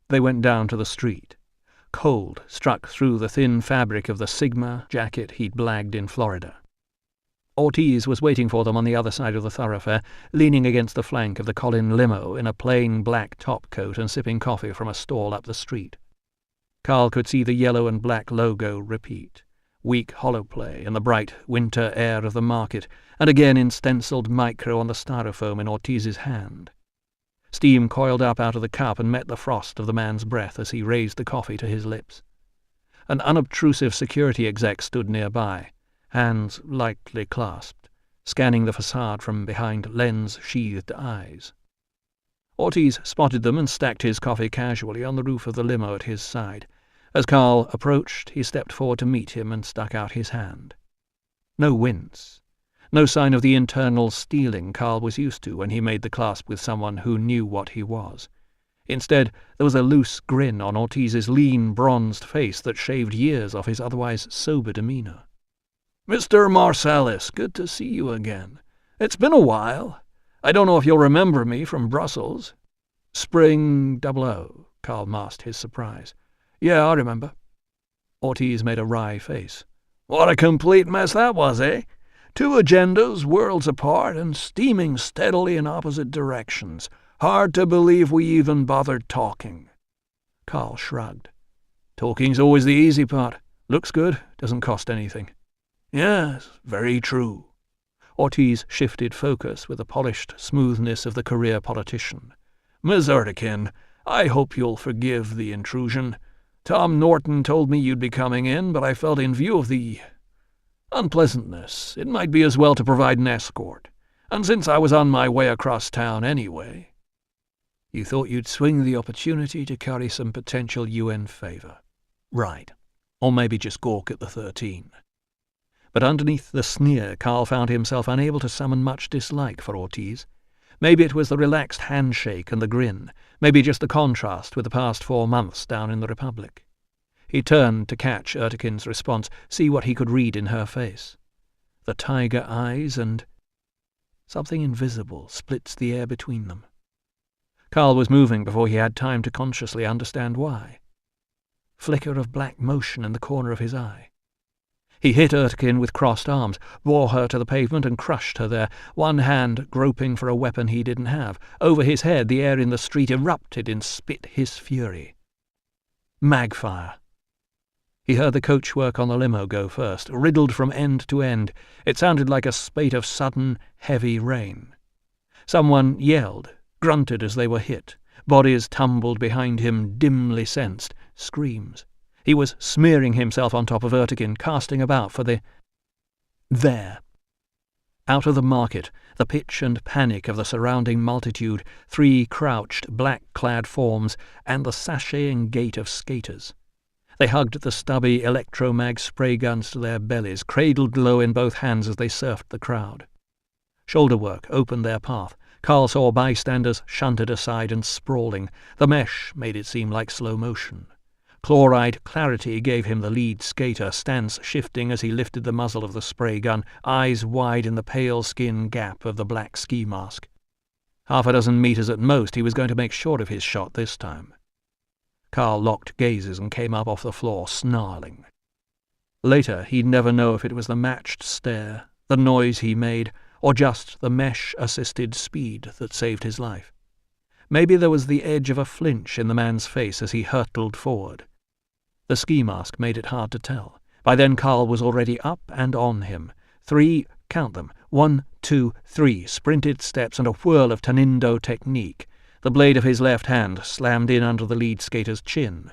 They went down to the street. Cold struck through the thin fabric of the Sigma jacket he'd blagged in Florida. Ortiz was waiting for them on the other side of the thoroughfare, leaning against the flank of the Collin limo in a plain black topcoat and sipping coffee from a stall up the street. Carl could see the yellow and black logo repeat, weak holoplay in the bright winter air of the market, and again in stenciled micro on the styrofoam in Ortiz's hand. Steam coiled up out of the cup and met the frost of the man's breath as he raised the coffee to his lips. An unobtrusive security exec stood nearby, hands lightly clasped, scanning the facade from behind lens-sheathed eyes. Ortiz spotted them and stacked his coffee casually on the roof of the limo at his side. As Carl approached, he stepped forward to meet him and stuck out his hand. No wince. No sign of the internal steeling Carl was used to when he made the clasp with someone who knew what he was. Instead, there was a loose grin on Ortiz's lean, bronzed face that shaved years off his otherwise sober demeanor. "Mr. Marsalis, good to see you again. It's been a while. I don't know if you'll remember me from Brussels." "Spring 00, Carl masked his surprise. "Yeah, I remember." Ortiz made a wry face. "What a complete mess that was, eh? 2 agendas, worlds apart, and steaming steadily in opposite directions. Hard to believe we even bothered talking." Carl shrugged. "Talking's always the easy part. Looks good, doesn't cost anything." "Yes, very true." Ortiz shifted focus with the polished smoothness of the career politician. "Miss Ertekin, I hope you'll forgive the intrusion. Tom Norton told me you'd be coming in, but I felt in view of the unpleasantness, it might be as well to provide an escort. And since I was on my way across town anyway—" "You thought you'd swing the opportunity to carry some potential UN favor. Right. Or maybe just gawk at the 13. But underneath the sneer, Carl found himself unable to summon much dislike for Ortiz. Maybe it was the relaxed handshake and the grin, maybe just the contrast with the past 4 months down in the Republic. He turned to catch Ertekin's response, see what he could read in her face. The tiger eyes and something invisible splits the air between them. Carl was moving before he had time to consciously understand why. Flicker of black motion in the corner of his eye. He hit Ertekin with crossed arms, bore her to the pavement and crushed her there, one hand groping for a weapon he didn't have. Over his head, the air in the street erupted in spit-hiss fury. Magfire. He heard the coachwork on the limo go first, riddled from end to end. It sounded like a spate of sudden, heavy rain. Someone yelled, grunted as they were hit. Bodies tumbled behind him, dimly sensed. Screams. He was smearing himself on top of Ertekin, casting about for the... There. Out of the market, the pitch and panic of the surrounding multitude, 3 crouched, black-clad forms, and the sashaying gait of skaters. They hugged the stubby electromag spray guns to their bellies, cradled low in both hands as they surfed the crowd. Shoulder work opened their path. Carl saw bystanders shunted aside and sprawling. The mesh made it seem like slow motion. Chloride clarity gave him the lead skater, stance shifting as he lifted the muzzle of the spray gun, eyes wide in the pale skin gap of the black ski mask. 6 meters at most, he was going to make sure of his shot this time. Carl locked gazes and came up off the floor, snarling. Later, he'd never know if it was the matched stare, the noise he made, or just the mesh-assisted speed that saved his life. Maybe there was the edge of a flinch in the man's face as he hurtled forward. The ski mask made it hard to tell. By then Carl was already up and on him. 3, count them, 1, 2, 3, sprinted steps and a whirl of Tanindo technique. The blade of his left hand slammed in under the lead skater's chin.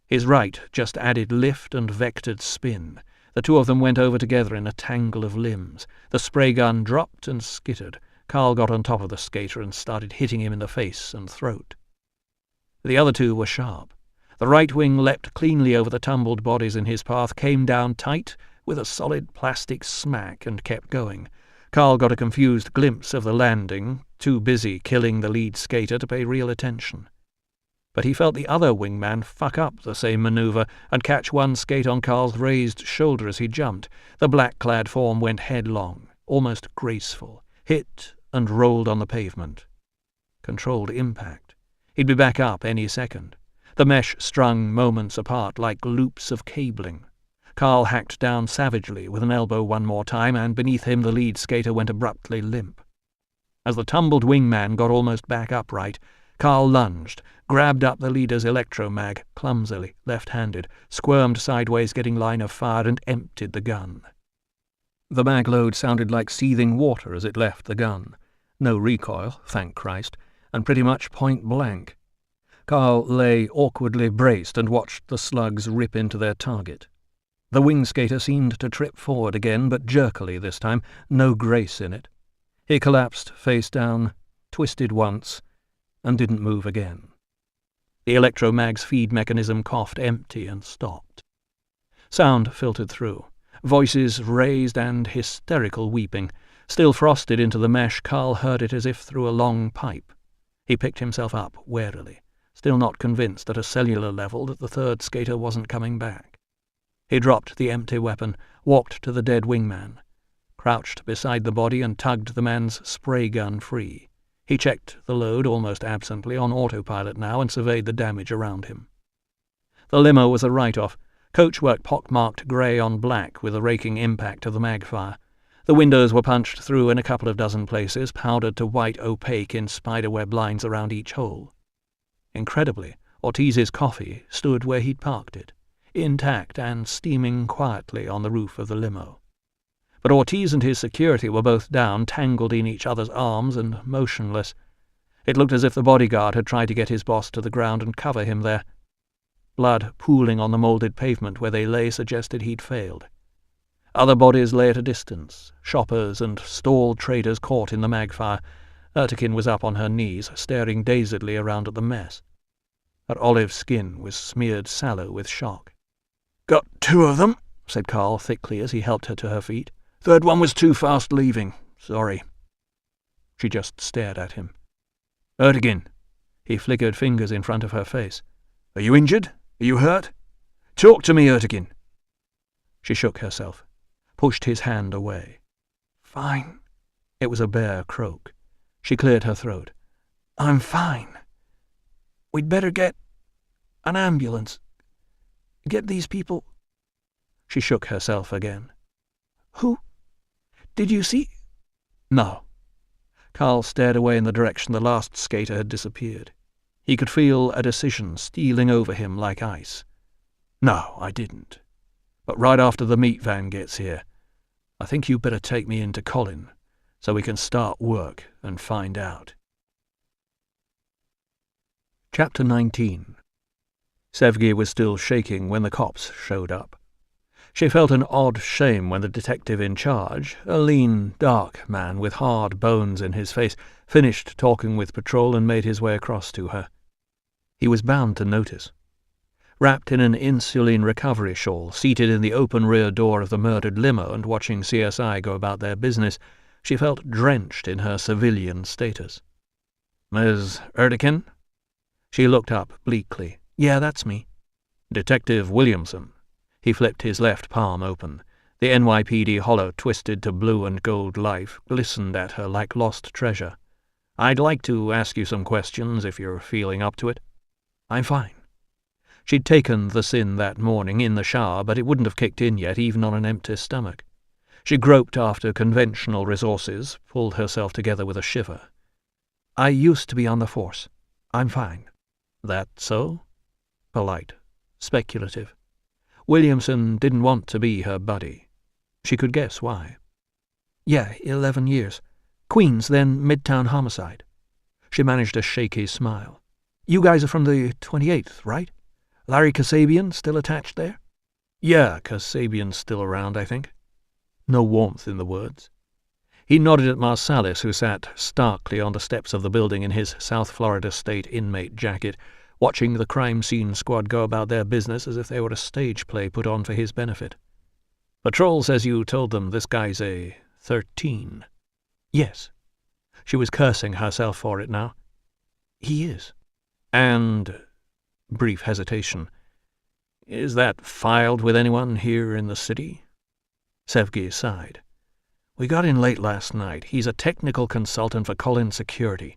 His right just added lift and vectored spin. The 2 of them went over together in a tangle of limbs. The spray gun dropped and skittered. Carl got on top of the skater and started hitting him in the face and throat. The other 2 were sharp. The right wing leapt cleanly over the tumbled bodies in his path, came down tight with a solid plastic smack and kept going. Carl got a confused glimpse of the landing, too busy killing the lead skater to pay real attention. But he felt the other wingman fuck up the same maneuver and catch one skate on Carl's raised shoulder as he jumped. The black-clad form went headlong, almost graceful, hit and rolled on the pavement. Controlled impact. He'd be back up any second. The mesh strung moments apart like loops of cabling. Carl hacked down savagely with an elbow one more time, and beneath him the lead skater went abruptly limp. As the tumbled wingman got almost back upright, Carl lunged, grabbed up the leader's electromag, clumsily, left-handed, squirmed sideways getting line of fire, and emptied the gun. The mag load sounded like seething water as it left the gun. No recoil, thank Christ, and pretty much point blank. Carl lay awkwardly braced and watched the slugs rip into their target. The wing skater seemed to trip forward again, but jerkily this time, no grace in it. He collapsed face down, twisted once, and didn't move again. The electromag's feed mechanism coughed empty and stopped. Sound filtered through. Voices raised and hysterical weeping. Still frosted into the mesh, Carl heard it as if through a long pipe. He picked himself up warily, still not convinced at a cellular level that the third skater wasn't coming back. He dropped the empty weapon, walked to the dead wingman, crouched beside the body and tugged the man's spray gun free. He checked the load almost absently on autopilot now and surveyed the damage around him. The limo was a write-off, coachwork pockmarked grey on black with the raking impact of the magfire. The windows were punched through in a couple of dozen places, powdered to white opaque in spiderweb lines around each hole. Incredibly, Ortiz's coffee stood where he'd parked it, intact and steaming quietly on the roof of the limo. But Ortiz and his security were both down, tangled in each other's arms and motionless. It looked as if the bodyguard had tried to get his boss to the ground and cover him there. Blood pooling on the moulded pavement where they lay suggested he'd failed. Other bodies lay at a distance, shoppers and stalled traders caught in the magfire. Ertekin was up on her knees, staring dazedly around at the mess. Her olive skin was smeared sallow with shock. "Got two of them," said Carl thickly as he helped her to her feet. "Third one was too fast leaving. Sorry." She just stared at him. "Ertekin." He flickered fingers in front of her face. "Are you injured? Are you hurt? Talk to me, Ertekin." She shook herself, pushed his hand away. "Fine." It was a bare croak. She cleared her throat. "I'm fine. We'd better get an ambulance. Get these people—" She shook herself again. "Who? Did you see—" "No." Carl stared away in the direction the last skater had disappeared. He could feel a decision stealing over him like ice. "No, I didn't. But right after the meat van gets here, I think you better take me into Colin, so we can start work and find out." Chapter 19. Sevgi was still shaking when the cops showed up. She felt an odd shame when the detective in charge, a lean, dark man with hard bones in his face, finished talking with patrol and made his way across to her. He was bound to notice. Wrapped in an insulin recovery shawl, seated in the open rear door of the murdered limo and watching CSI go about their business, she felt drenched in her civilian status. "Ms. Ertekin?" She looked up bleakly. "Yeah, that's me." "Detective Williamson." He flipped his left palm open. The NYPD hollow, twisted to blue and gold life, glistened at her like lost treasure. "I'd like to ask you some questions if you're feeling up to it." "I'm fine." She'd taken the sin that morning in the shower, but it wouldn't have kicked in yet, even on an empty stomach. She groped after conventional resources, pulled herself together with a shiver. "I used to be on the force. I'm fine." "That so?" Polite. Speculative. Williamson didn't want to be her buddy. She could guess why. "Yeah, 11 years. Queens, then Midtown homicide." She managed a shaky smile. "You guys are from the 28th, right? Larry Kasabian still attached there?" "Yeah, Kasabian's still around, I think." No warmth in the words. He nodded at Marsalis, who sat starkly on the steps of the building in his South Florida State inmate jacket, watching the crime scene squad go about their business as if they were a stage play put on for his benefit. "Patrol says you told them this guy's a 13. "Yes." She was cursing herself for it now. "He is." "And—" brief hesitation. "Is that filed with anyone here in the city?" Sevgi sighed. "We got in late last night. He's a technical consultant for Colin Security,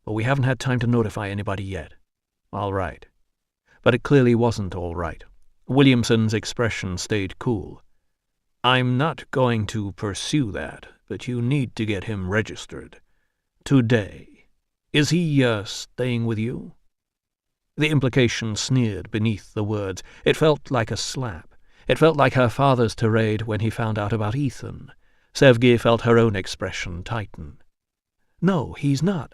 but we haven't had time to notify anybody yet." "All right." But it clearly wasn't all right. Williamson's expression stayed cool. "I'm not going to pursue that, but you need to get him registered. Today. Is he, staying with you?" The implication sneered beneath the words. It felt like a slap. It felt like her father's tirade when he found out about Ethan. Sevgi felt her own expression tighten. "No, he's not,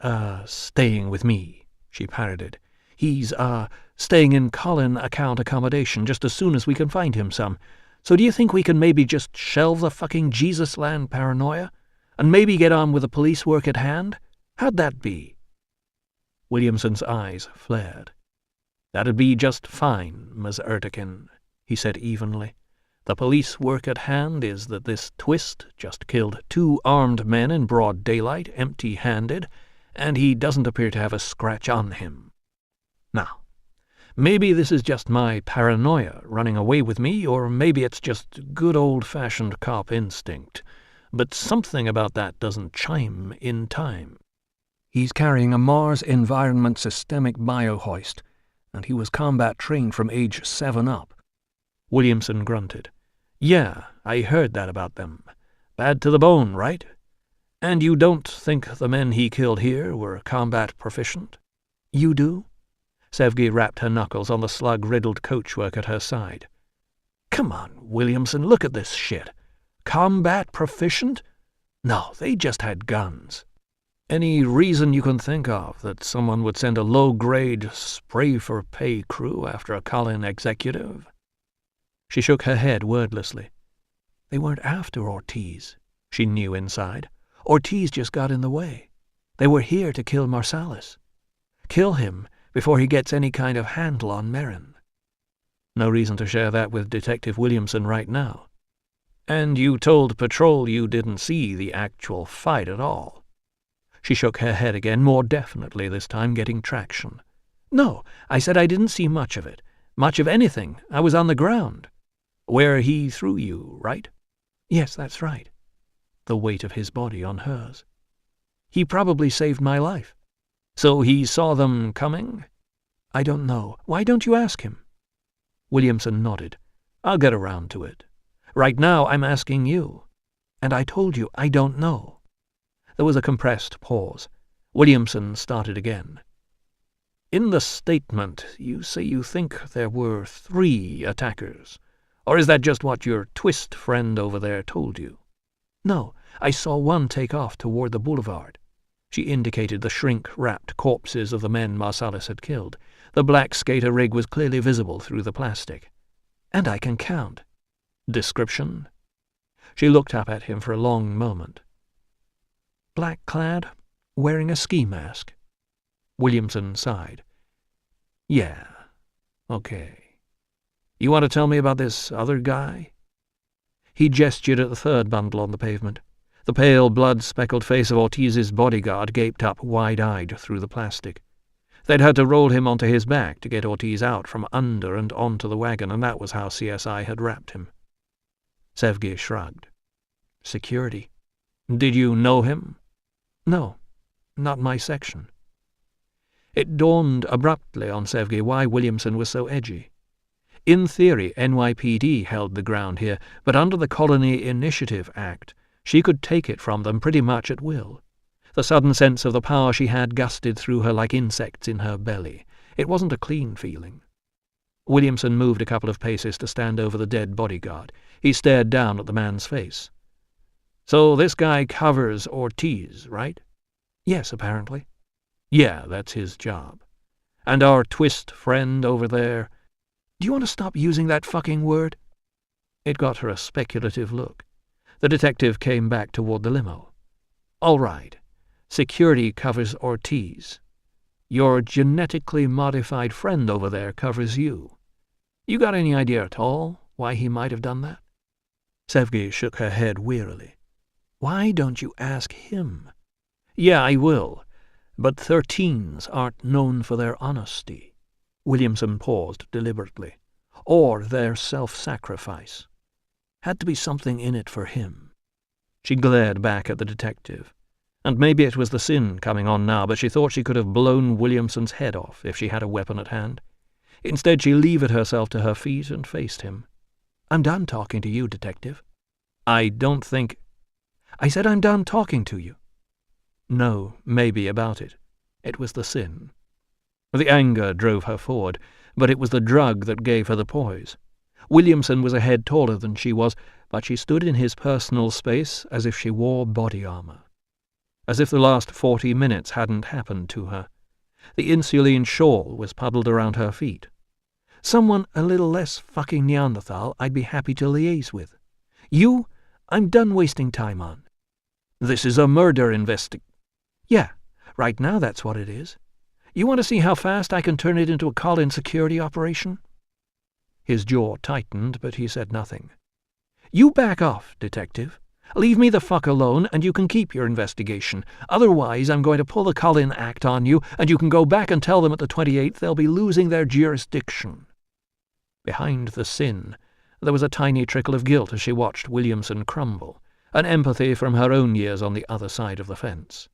staying with me," she parroted. "He's, staying in Colin account accommodation just as soon as we can find him some. So do you think we can maybe just shelve the fucking Jesus land paranoia? And maybe get on with the police work at hand? How'd that be?" Williamson's eyes flared. "That'd be just fine, Ms. Ertekin," he said evenly. "The police work at hand is that this twist just killed 2 armed men in broad daylight, empty-handed, and he doesn't appear to have a scratch on him. Now, maybe this is just my paranoia running away with me, or maybe it's just good old-fashioned cop instinct, but something about that doesn't chime in time. He's carrying a Mars Environment Systemic Biohoist, and he was combat trained from age 7 up. Williamson grunted. "Yeah, I heard that about them. Bad to the bone, right? And you don't think the men he killed here were combat proficient?" "You do?" Sevgi rapped her knuckles on the slug-riddled coachwork at her side. "Come on, Williamson, look at this shit. Combat proficient? No, they just had guns. Any reason you can think of that someone would send a low-grade, spray-for-pay crew after a Colin executive?" She shook her head wordlessly. They weren't after Ortiz, she knew inside. Ortiz just got in the way. They were here to kill Marsalis. Kill him before he gets any kind of handle on Merrin. No reason to share that with Detective Williamson right now. "And you told Patrol you didn't see the actual fight at all." She shook her head again, more definitely this time, getting traction. "No, I said I didn't see much of it. Much of anything. I was on the ground." "Where he threw you, right?" "Yes, that's right." The weight of his body on hers. "He probably saved my life." "So he saw them coming?" "I don't know. Why don't you ask him?" Williamson nodded. "I'll get around to it. Right now I'm asking you." "And I told you I don't know." There was a compressed pause. Williamson started again. "In the statement, you say you think there were 3 attackers. Or is that just what your twist friend over there told you?" "No, I saw one take off toward the boulevard." She indicated the shrink-wrapped corpses of the men Marsalis had killed. The black skater rig was clearly visible through the plastic. "And I can count." "Description?" She looked up at him for a long moment. "Black-clad, wearing a ski mask." Williamson sighed. "Yeah, okay. You want to tell me about this other guy?" He gestured at the 3rd bundle on the pavement. The pale, blood-speckled face of Ortiz's bodyguard gaped up wide-eyed through the plastic. They'd had to roll him onto his back to get Ortiz out from under and onto the wagon, and that was how CSI had wrapped him. Sevgi shrugged. "Security. Did you know him?" "No, not my section." It dawned abruptly on Sevgi why Williamson was so edgy. In theory, NYPD held the ground here, but under the Colony Initiative Act, she could take it from them pretty much at will. The sudden sense of the power she had gusted through her like insects in her belly. It wasn't a clean feeling. Williamson moved a couple of paces to stand over the dead bodyguard. He stared down at the man's face. "So this guy covers Ortiz, right?" "Yes, apparently." "Yeah, that's his job. And our twist friend over there—" "Do you want to stop using that fucking word?" It got her a speculative look. The detective came back toward the limo. "All right. Security covers Ortiz. Your genetically modified friend over there covers you. You got any idea at all why he might have done that?" Sevgi shook her head wearily. "Why don't you ask him?" "Yeah, I will. But 13s aren't known for their honesty." Williamson paused deliberately. "Or their self-sacrifice. Had to be something in it for him." She glared back at the detective. And maybe it was the sin coming on now, but she thought she could have blown Williamson's head off if she had a weapon at hand. Instead, she levered herself to her feet and faced him. "I'm done talking to you, Detective." "I don't think—" "I said I'm done talking to you." No, maybe about it. It was the sin. The anger drove her forward, but it was the drug that gave her the poise. Williamson was a head taller than she was, but she stood in his personal space as if she wore body armor. As if the last 40 minutes hadn't happened to her. The insuline shawl was puddled around her feet. Someone a little less fucking Neanderthal I'd be happy to liaise with. You, I'm done wasting time on. This is a murder Yeah, right now that's what it is. You want to see how fast I can turn it into a call-in security operation?" His jaw tightened, but he said nothing. "You back off, Detective. Leave me the fuck alone, and you can keep your investigation. Otherwise, I'm going to pull the Call-In Act on you, and you can go back and tell them at the 28th they'll be losing their jurisdiction." Behind the sin, there was a tiny trickle of guilt as she watched Williamson crumble, an empathy from her own years on the other side of the fence.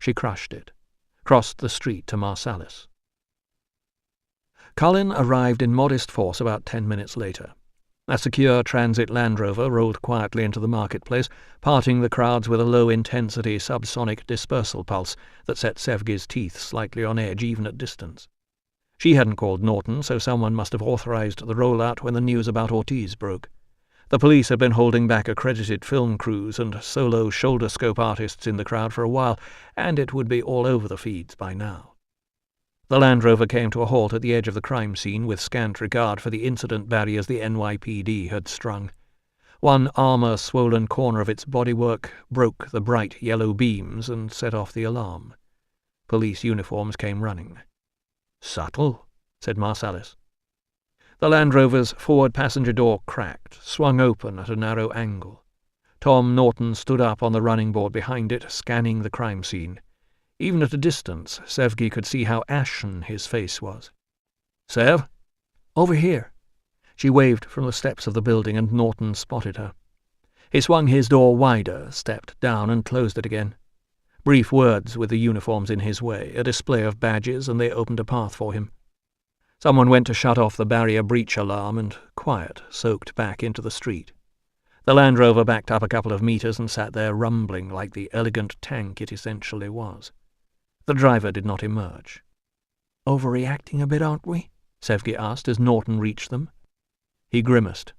She crushed it, crossed the street to Marsalis. Colin arrived in modest force about 10 minutes later. A secure transit Land Rover rolled quietly into the marketplace, parting the crowds with a low-intensity subsonic dispersal pulse that set Sevgi's teeth slightly on edge even at distance. She hadn't called Norton, so someone must have authorized the rollout when the news about Ortiz broke. The police had been holding back accredited film crews and solo shoulder-scope artists in the crowd for a while, and it would be all over the feeds by now. The Land Rover came to a halt at the edge of the crime scene with scant regard for the incident barriers the NYPD had strung. One armor-swollen corner of its bodywork broke the bright yellow beams and set off the alarm. Police uniforms came running. "Subtle," said Marsalis. The Land Rover's forward passenger door cracked, swung open at a narrow angle. Tom Norton stood up on the running board behind it, scanning the crime scene. Even at a distance, Sevgi could see how ashen his face was. "Sev?" "Over here." She waved from the steps of the building, and Norton spotted her. He swung his door wider, stepped down, and closed it again. Brief words with the uniforms in his way, a display of badges, and they opened a path for him. Someone went to shut off the barrier breach alarm, and quiet soaked back into the street. The Land Rover backed up a couple of meters and sat there rumbling like the elegant tank it essentially was. The driver did not emerge. "Overreacting a bit, aren't we?" Sevgi asked as Norton reached them. He grimaced.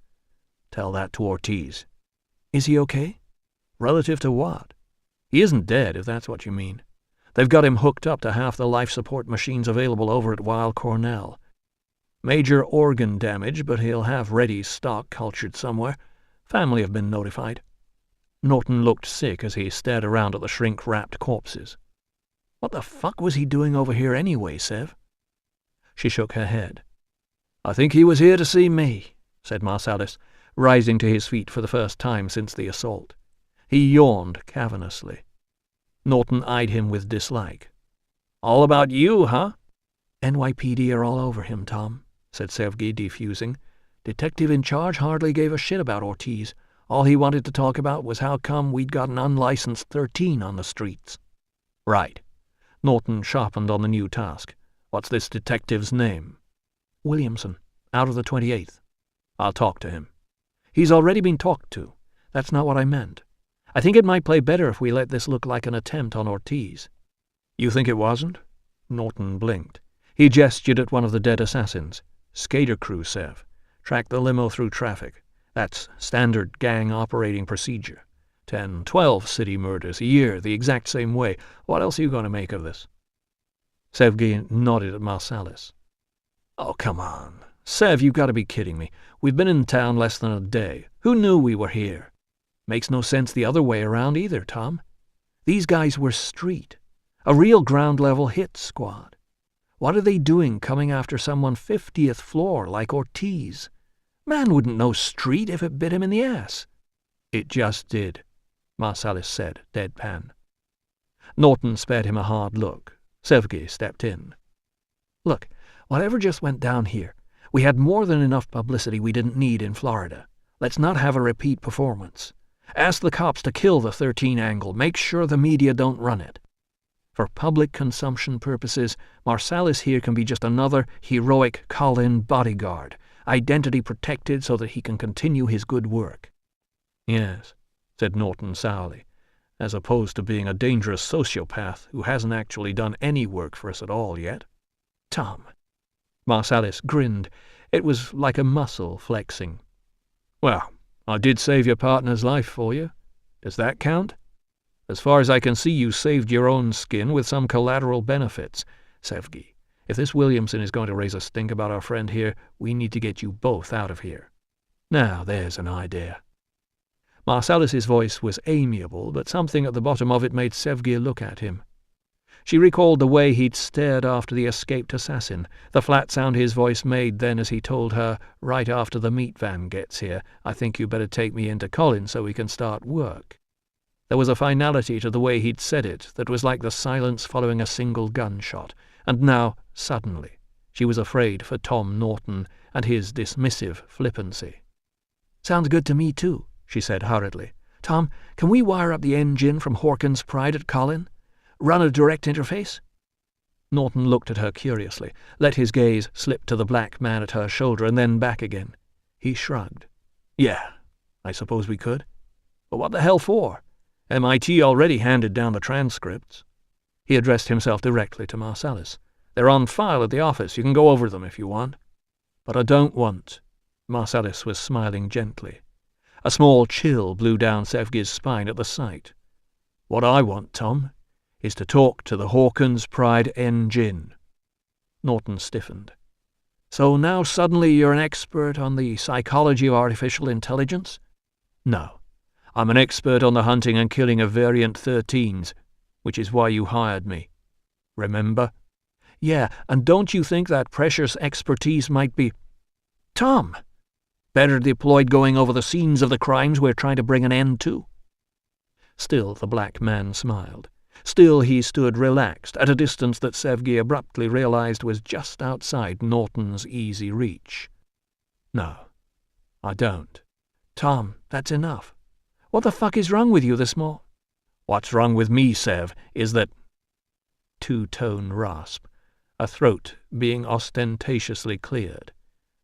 "Tell that to Ortiz." "Is he okay?" "Relative to what? He isn't dead, if that's what you mean. They've got him hooked up to half the life support machines available over at Weill Cornell. Major organ damage, but he'll have ready stock cultured somewhere. Family have been notified." Norton looked sick as he stared around at the shrink-wrapped corpses. "What the fuck was he doing over here anyway, Sev?" She shook her head. "I think he was here to see me," said Marsalis, rising to his feet for the first time since the assault. He yawned cavernously. Norton eyed him with dislike. "All about you, huh?" "NYPD are all over him, Tom," said Sevgi, defusing. "Detective in charge hardly gave a shit about Ortiz. All he wanted to talk about was how come we'd got an unlicensed 13 on the streets." "Right." Norton sharpened on the new task. "What's this detective's name?" "Williamson, out of the 28th. "I'll talk to him." "He's already been talked to. That's not what I meant. I think it might play better if we let this look like an attempt on Ortiz." "You think it wasn't?" Norton blinked. He gestured at one of the dead assassins. "Skater crew, Sev. Track the limo through traffic. That's standard gang operating procedure. 10, 12 city murders a year, the exact same way. What else are you going to make of this?" Sevgi nodded at Marsalis. "Oh, come on. Sev, you've got to be kidding me. We've been in town less than a day. Who knew we were here? Makes no sense the other way around either, Tom. These guys were street. A real ground-level hit squad. What are they doing coming after someone 50th floor like Ortiz? Man wouldn't know street if it bit him in the ass." "It just did," Marsalis said, deadpan. Norton spared him a hard look. Sevgi stepped in. "Look, whatever just went down here, we had more than enough publicity we didn't need in Florida. Let's not have a repeat performance. Ask the cops to kill the 13 angle. Make sure the media don't run it." For public consumption purposes, Marsalis here can be just another heroic Colin bodyguard, identity protected so that he can continue his good work." "Yes," said Norton sourly, "as opposed to being a dangerous sociopath who hasn't actually done any work for us at all yet." "Tom." Marsalis grinned. It was like a muscle flexing. "Well, I did save your partner's life for you. Does that count? As far as I can see, you saved your own skin with some collateral benefits. Sevgi, if this Williamson is going to raise a stink about our friend here, we need to get you both out of here. Now, there's an idea." Marsalis's voice was amiable, but something at the bottom of it made Sevgi look at him. She recalled the way he'd stared after the escaped assassin, the flat sound his voice made then as he told her, "Right after the meat van gets here, I think you better take me into Colin so we can start work." There was a finality to the way he'd said it that was like the silence following a single gunshot, and now, suddenly, she was afraid for Tom Norton and his dismissive flippancy. "Sounds good to me, too," she said hurriedly. "Tom, can we wire up the engine from Horkin's Pride at Colin? Run a direct interface?" Norton looked at her curiously, let his gaze slip to the black man at her shoulder and then back again. He shrugged. "Yeah, I suppose we could. But what the hell for? MIT already handed down the transcripts." He addressed himself directly to Marsalis. "They're on file at the office. You can go over them if you want." "But I don't want." Marsalis was smiling gently. A small chill blew down Sevgi's spine at the sight. "What I want, Tom, is to talk to the Hawkins Pride engine." Norton stiffened. "So now suddenly you're an expert on the psychology of artificial intelligence?" "No. I'm an expert on the hunting and killing of variant 13s, which is why you hired me. Remember?" "Yeah, and don't you think that precious expertise might be—" "Tom! Better deployed going over the scenes of the crimes we're trying to bring an end to?" Still the black man smiled. Still he stood relaxed, at a distance that Sevgi abruptly realized was just outside Norton's easy reach. "No, I don't." "Tom, that's enough. What the fuck is wrong with you this morning?" "What's wrong with me, Sev, is that—" Two-tone rasp, a throat being ostentatiously cleared.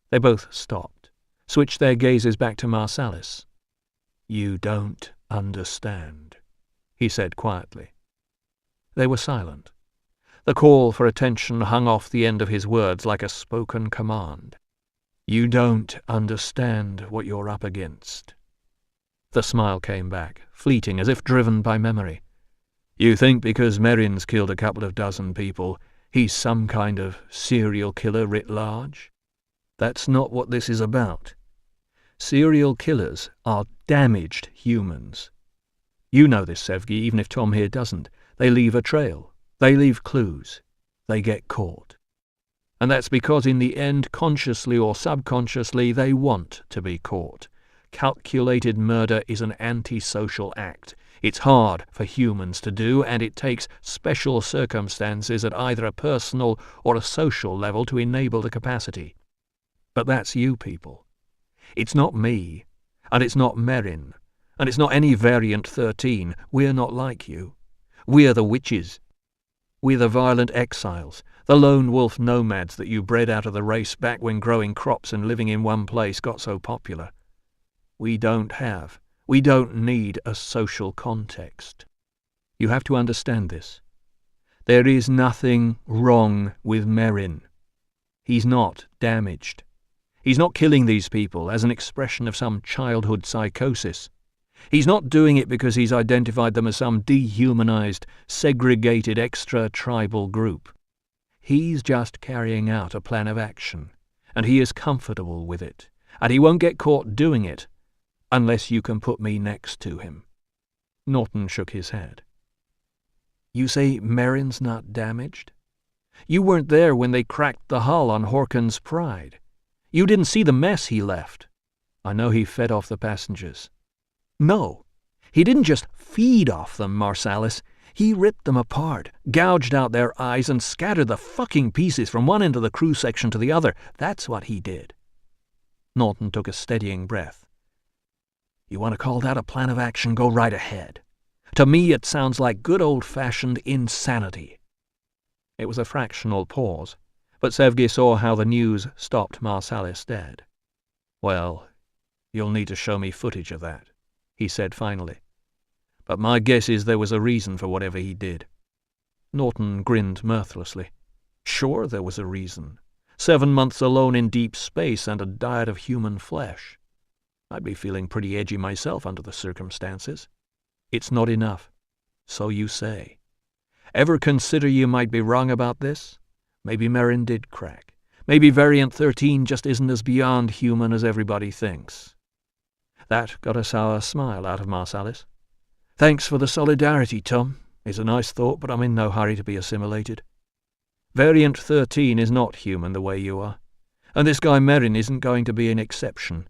They both stopped, switched their gazes back to Marsalis. "You don't understand," he said quietly. They were silent. The call for attention hung off the end of his words like a spoken command. "You don't understand what you're up against." The smile came back, fleeting as if driven by memory. "You think because Merrin's killed a couple of dozen people, he's some kind of serial killer writ large? That's not what this is about. Serial killers are damaged humans. You know this, Sevgi, even if Tom here doesn't. They leave a trail. They leave clues. They get caught. And that's because in the end, consciously or subconsciously, they want to be caught. Calculated murder is an antisocial act. It's hard for humans to do, and it takes special circumstances at either a personal or a social level to enable the capacity. But that's you people. It's not me, and it's not Merrin, and it's not any variant 13. We're not like you. We're the witches. We're the violent exiles, the lone wolf nomads that you bred out of the race back when growing crops and living in one place got so popular. We don't need a social context. You have to understand this. There is nothing wrong with Merrin. He's not damaged. He's not killing these people as an expression of some childhood psychosis. He's not doing it because he's identified them as some dehumanized, segregated extra-tribal group. He's just carrying out a plan of action, and he is comfortable with it, and he won't get caught doing it unless you can put me next to him." Norton shook his head. "You say Merrin's not damaged? You weren't there when they cracked the hull on Horkin's Pride. You didn't see the mess he left. I know he fed off the passengers." "No, he didn't just feed off them, Marsalis. He ripped them apart, gouged out their eyes, and scattered the fucking pieces from one end of the crew section to the other. That's what he did." Norton took a steadying breath. "You want to call that a plan of action? Go right ahead. To me it sounds like good old-fashioned insanity." It was a fractional pause, but Sevgi saw how the news stopped Marsalis dead. "Well, you'll need to show me footage of that," he said finally. "But my guess is there was a reason for whatever he did." Norton grinned mirthlessly. Sure there was a reason. 7 months alone in deep space and a diet of human flesh. I'd be feeling pretty edgy myself under the circumstances. It's not enough. So you say. Ever consider you might be wrong about this? Maybe Merrin did crack. Maybe Variant 13 just isn't as beyond human as everybody thinks. That got a sour smile out of Marsalis. "Thanks for the solidarity, Tom. It's a nice thought, but I'm in no hurry to be assimilated. Variant 13 is not human the way you are, and this guy Merrin isn't going to be an exception.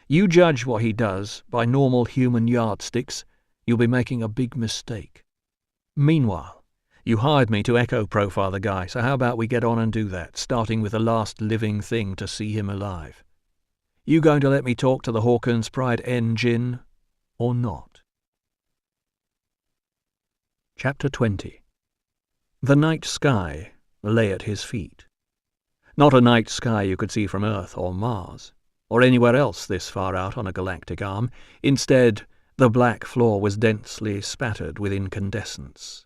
You judge what he does by normal human yardsticks, you'll be making a big mistake. Meanwhile, you hired me to echo profile the guy, so how about we get on and do that, starting with the last living thing to see him alive? You going to let me talk to the Hawkins Pride N-Jin, or not?" Chapter 20. The night sky lay at his feet. Not a night sky you could see from Earth or Mars, or anywhere else this far out on a galactic arm. Instead, the black floor was densely spattered with incandescence.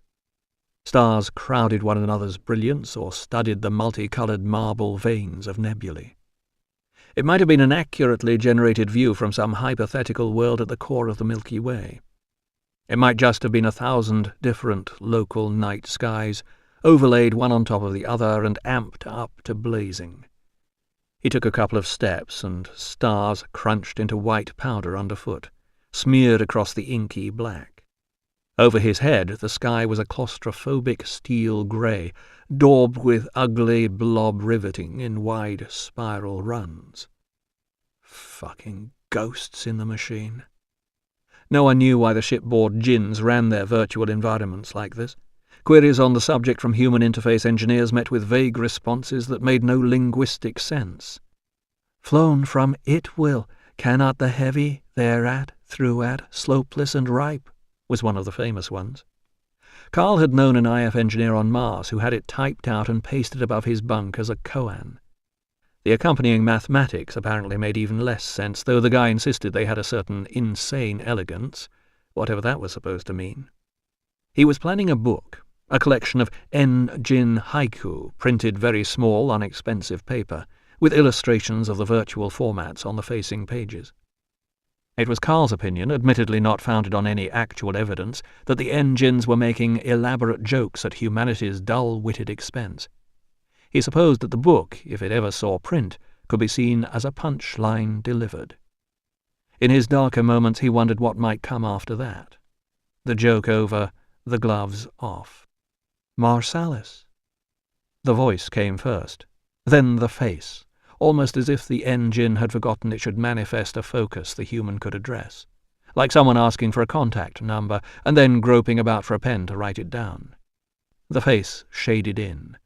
Stars crowded one another's brilliance or studied the multicolored marble veins of nebulae. It might have been an accurately generated view from some hypothetical world at the core of the Milky Way. It might just have been 1,000 different local night skies, overlaid one on top of the other and amped up to blazing. He took a couple of steps, and stars crunched into white powder underfoot, smeared across the inky black. Over his head, the sky was a claustrophobic steel grey, daubed with ugly blob riveting in wide spiral runs. Fucking ghosts in the machine. No one knew why the shipboard djinns ran their virtual environments like this. Queries on the subject from human interface engineers met with vague responses that made no linguistic sense. "Flown from it will, cannot the heavy, thereat, throughout, slopeless and ripe," was one of the famous ones. Carl had known an IF engineer on Mars who had it typed out and pasted above his bunk as a koan. The accompanying mathematics apparently made even less sense, though the guy insisted they had a certain insane elegance, whatever that was supposed to mean. He was planning a book, a collection of N-Jin haiku, printed very small on expensive paper, with illustrations of the virtual formats on the facing pages. It was Carl's opinion, admittedly not founded on any actual evidence, that the N-Jins were making elaborate jokes at humanity's dull-witted expense. He supposed that the book, if it ever saw print, could be seen as a punchline delivered. In his darker moments he wondered what might come after that. The joke over, the gloves off. "Marsalis." The voice came first, then the face, almost as if the N-Jin had forgotten it should manifest a focus the human could address, like someone asking for a contact number and then groping about for a pen to write it down. The face shaded in,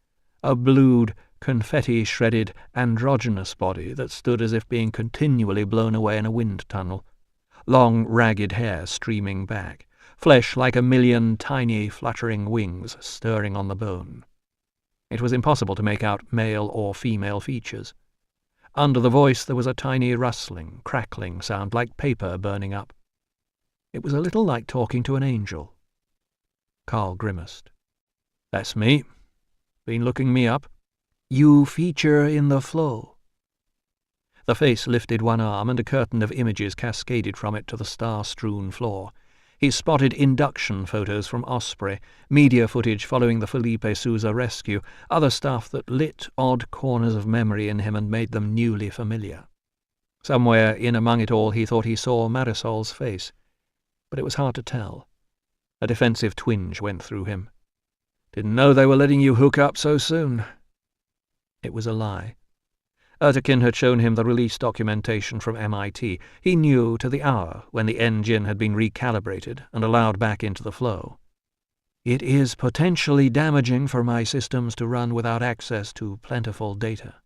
a blued, confetti-shredded, androgynous body that stood as if being continually blown away in a wind tunnel, long, ragged hair streaming back, flesh like a million tiny, fluttering wings stirring on the bone. It was impossible to make out male or female features. Under the voice there was a tiny rustling, crackling sound like paper burning up. It was a little like talking to an angel. Carl grimaced. "That's me. Been looking me up?" "You feature in the flow." The face lifted one arm, and a curtain of images cascaded from it to the star-strewn floor. He spotted induction photos from Osprey, media footage following the Felipe Sousa rescue, other stuff that lit odd corners of memory in him and made them newly familiar. Somewhere in among it all he thought he saw Marisol's face, but it was hard to tell. A defensive twinge went through him. "Didn't know they were letting you hook up so soon." It was a lie. Ertekin had shown him the release documentation from MIT. He knew to the hour when the N-Jin had been recalibrated and allowed back into the flow. "It is potentially damaging for my systems to run without access to plentiful data,"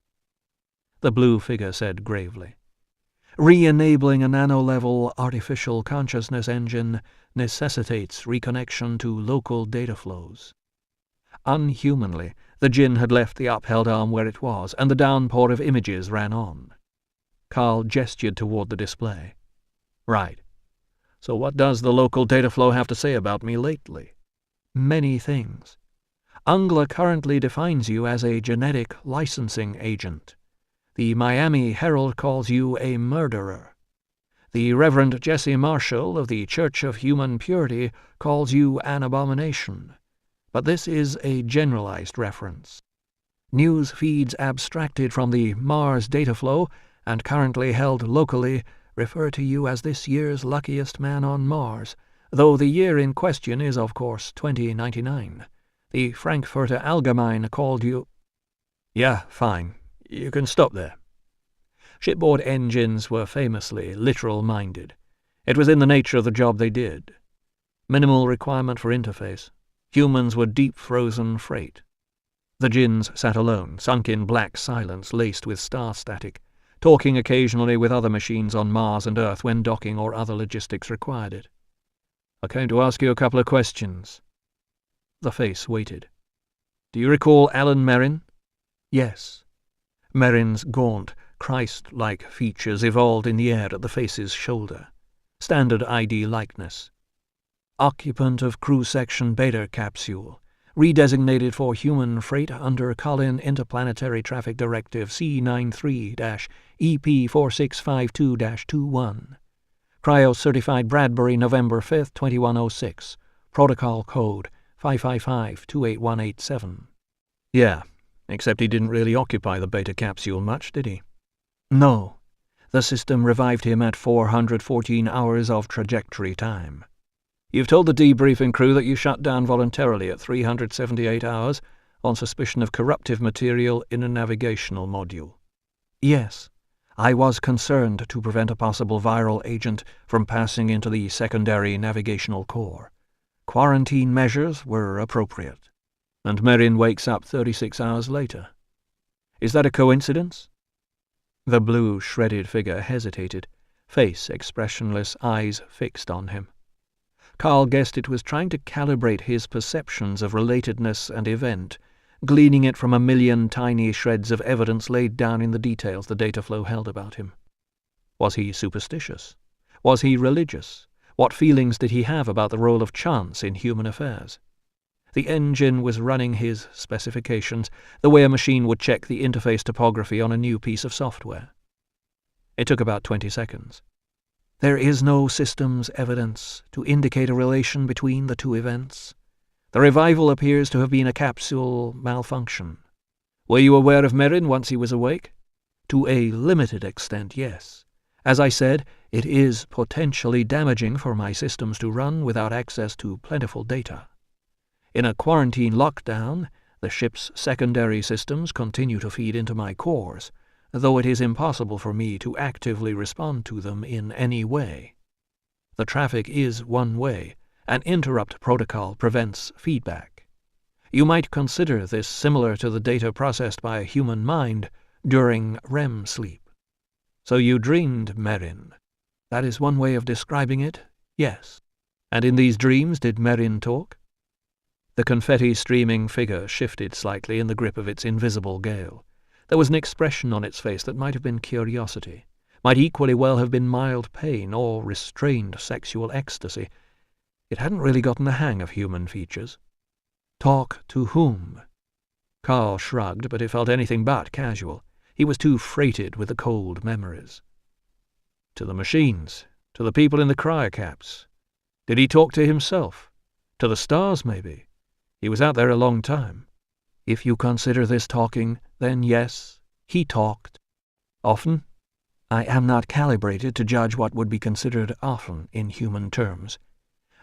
the blue figure said gravely. Re-enabling a nano-level artificial consciousness engine necessitates reconnection to local data flows. Unhumanly, the djinn had left the upheld arm where it was, and the downpour of images ran on. Carl gestured toward the display. Right. So what does the local data flow have to say about me lately? Many things. UNGLA currently defines you as a genetic licensing agent. The Miami Herald calls you a murderer. The Reverend Jesse Marshall of the Church of Human Purity calls you an abomination. But this is a generalized reference. News feeds abstracted from the Mars data flow and currently held locally refer to you as this year's luckiest man on Mars, though the year in question is, of course, 2099. The Frankfurter Allgemeine called you... Yeah, fine. You can stop there. Shipboard engines were famously literal-minded. It was in the nature of the job they did. Minimal requirement for interface. Humans were deep-frozen freight. The djinns sat alone, sunk in black silence laced with star static, talking occasionally with other machines on Mars and Earth when docking or other logistics required it. I came to ask you a couple of questions. The face waited. Do you recall Alan Merrin? Yes. Merrin's gaunt, Christ-like features evolved in the air at the face's shoulder. Standard ID likeness. Occupant of Crew Section Beta capsule, redesignated for human freight under Collin Interplanetary Traffic Directive C93-EP4652-21. Cryo-certified Bradbury, November 5, 2106. Protocol code 555-28187. Yeah, except he didn't really occupy the Beta capsule much, did he? No. The system revived him at 414 hours of trajectory time. You've told the debriefing crew that you shut down voluntarily at 378 hours on suspicion of corruptive material in a navigational module. Yes, I was concerned to prevent a possible viral agent from passing into the secondary navigational core. Quarantine measures were appropriate. And Merrin wakes up 36 hours later. Is that a coincidence? The blue, shredded figure hesitated, face expressionless, eyes fixed on him. Carl guessed it was trying to calibrate his perceptions of relatedness and event, gleaning it from a million tiny shreds of evidence laid down in the details the data flow held about him. Was he superstitious? Was he religious? What feelings did he have about the role of chance in human affairs? The engine was running his specifications, the way a machine would check the interface topography on a new piece of software. It took about 20 seconds. There is no systems evidence to indicate a relation between the two events. The revival appears to have been a capsule malfunction. Were you aware of Merrin once he was awake? To a limited extent, yes. As I said, it is potentially damaging for my systems to run without access to plentiful data. In a quarantine lockdown, the ship's secondary systems continue to feed into my cores, though it is impossible for me to actively respond to them in any way. The traffic is one way. An interrupt protocol prevents feedback. You might consider this similar to the data processed by a human mind during REM sleep. So you dreamed, Merrin. That is one way of describing it, yes. And in these dreams did Merrin talk? The confetti-streaming figure shifted slightly in the grip of its invisible gale. There was an expression on its face that might have been curiosity, might equally well have been mild pain or restrained sexual ecstasy. It hadn't really gotten the hang of human features. Talk to whom? Carl shrugged, but it felt anything but casual. He was too freighted with the cold memories. To the machines, to the people in the cryocaps. Did he talk to himself? To the stars, maybe? He was out there a long time. If you consider this talking, then yes, he talked. Often? I am not calibrated to judge what would be considered often in human terms.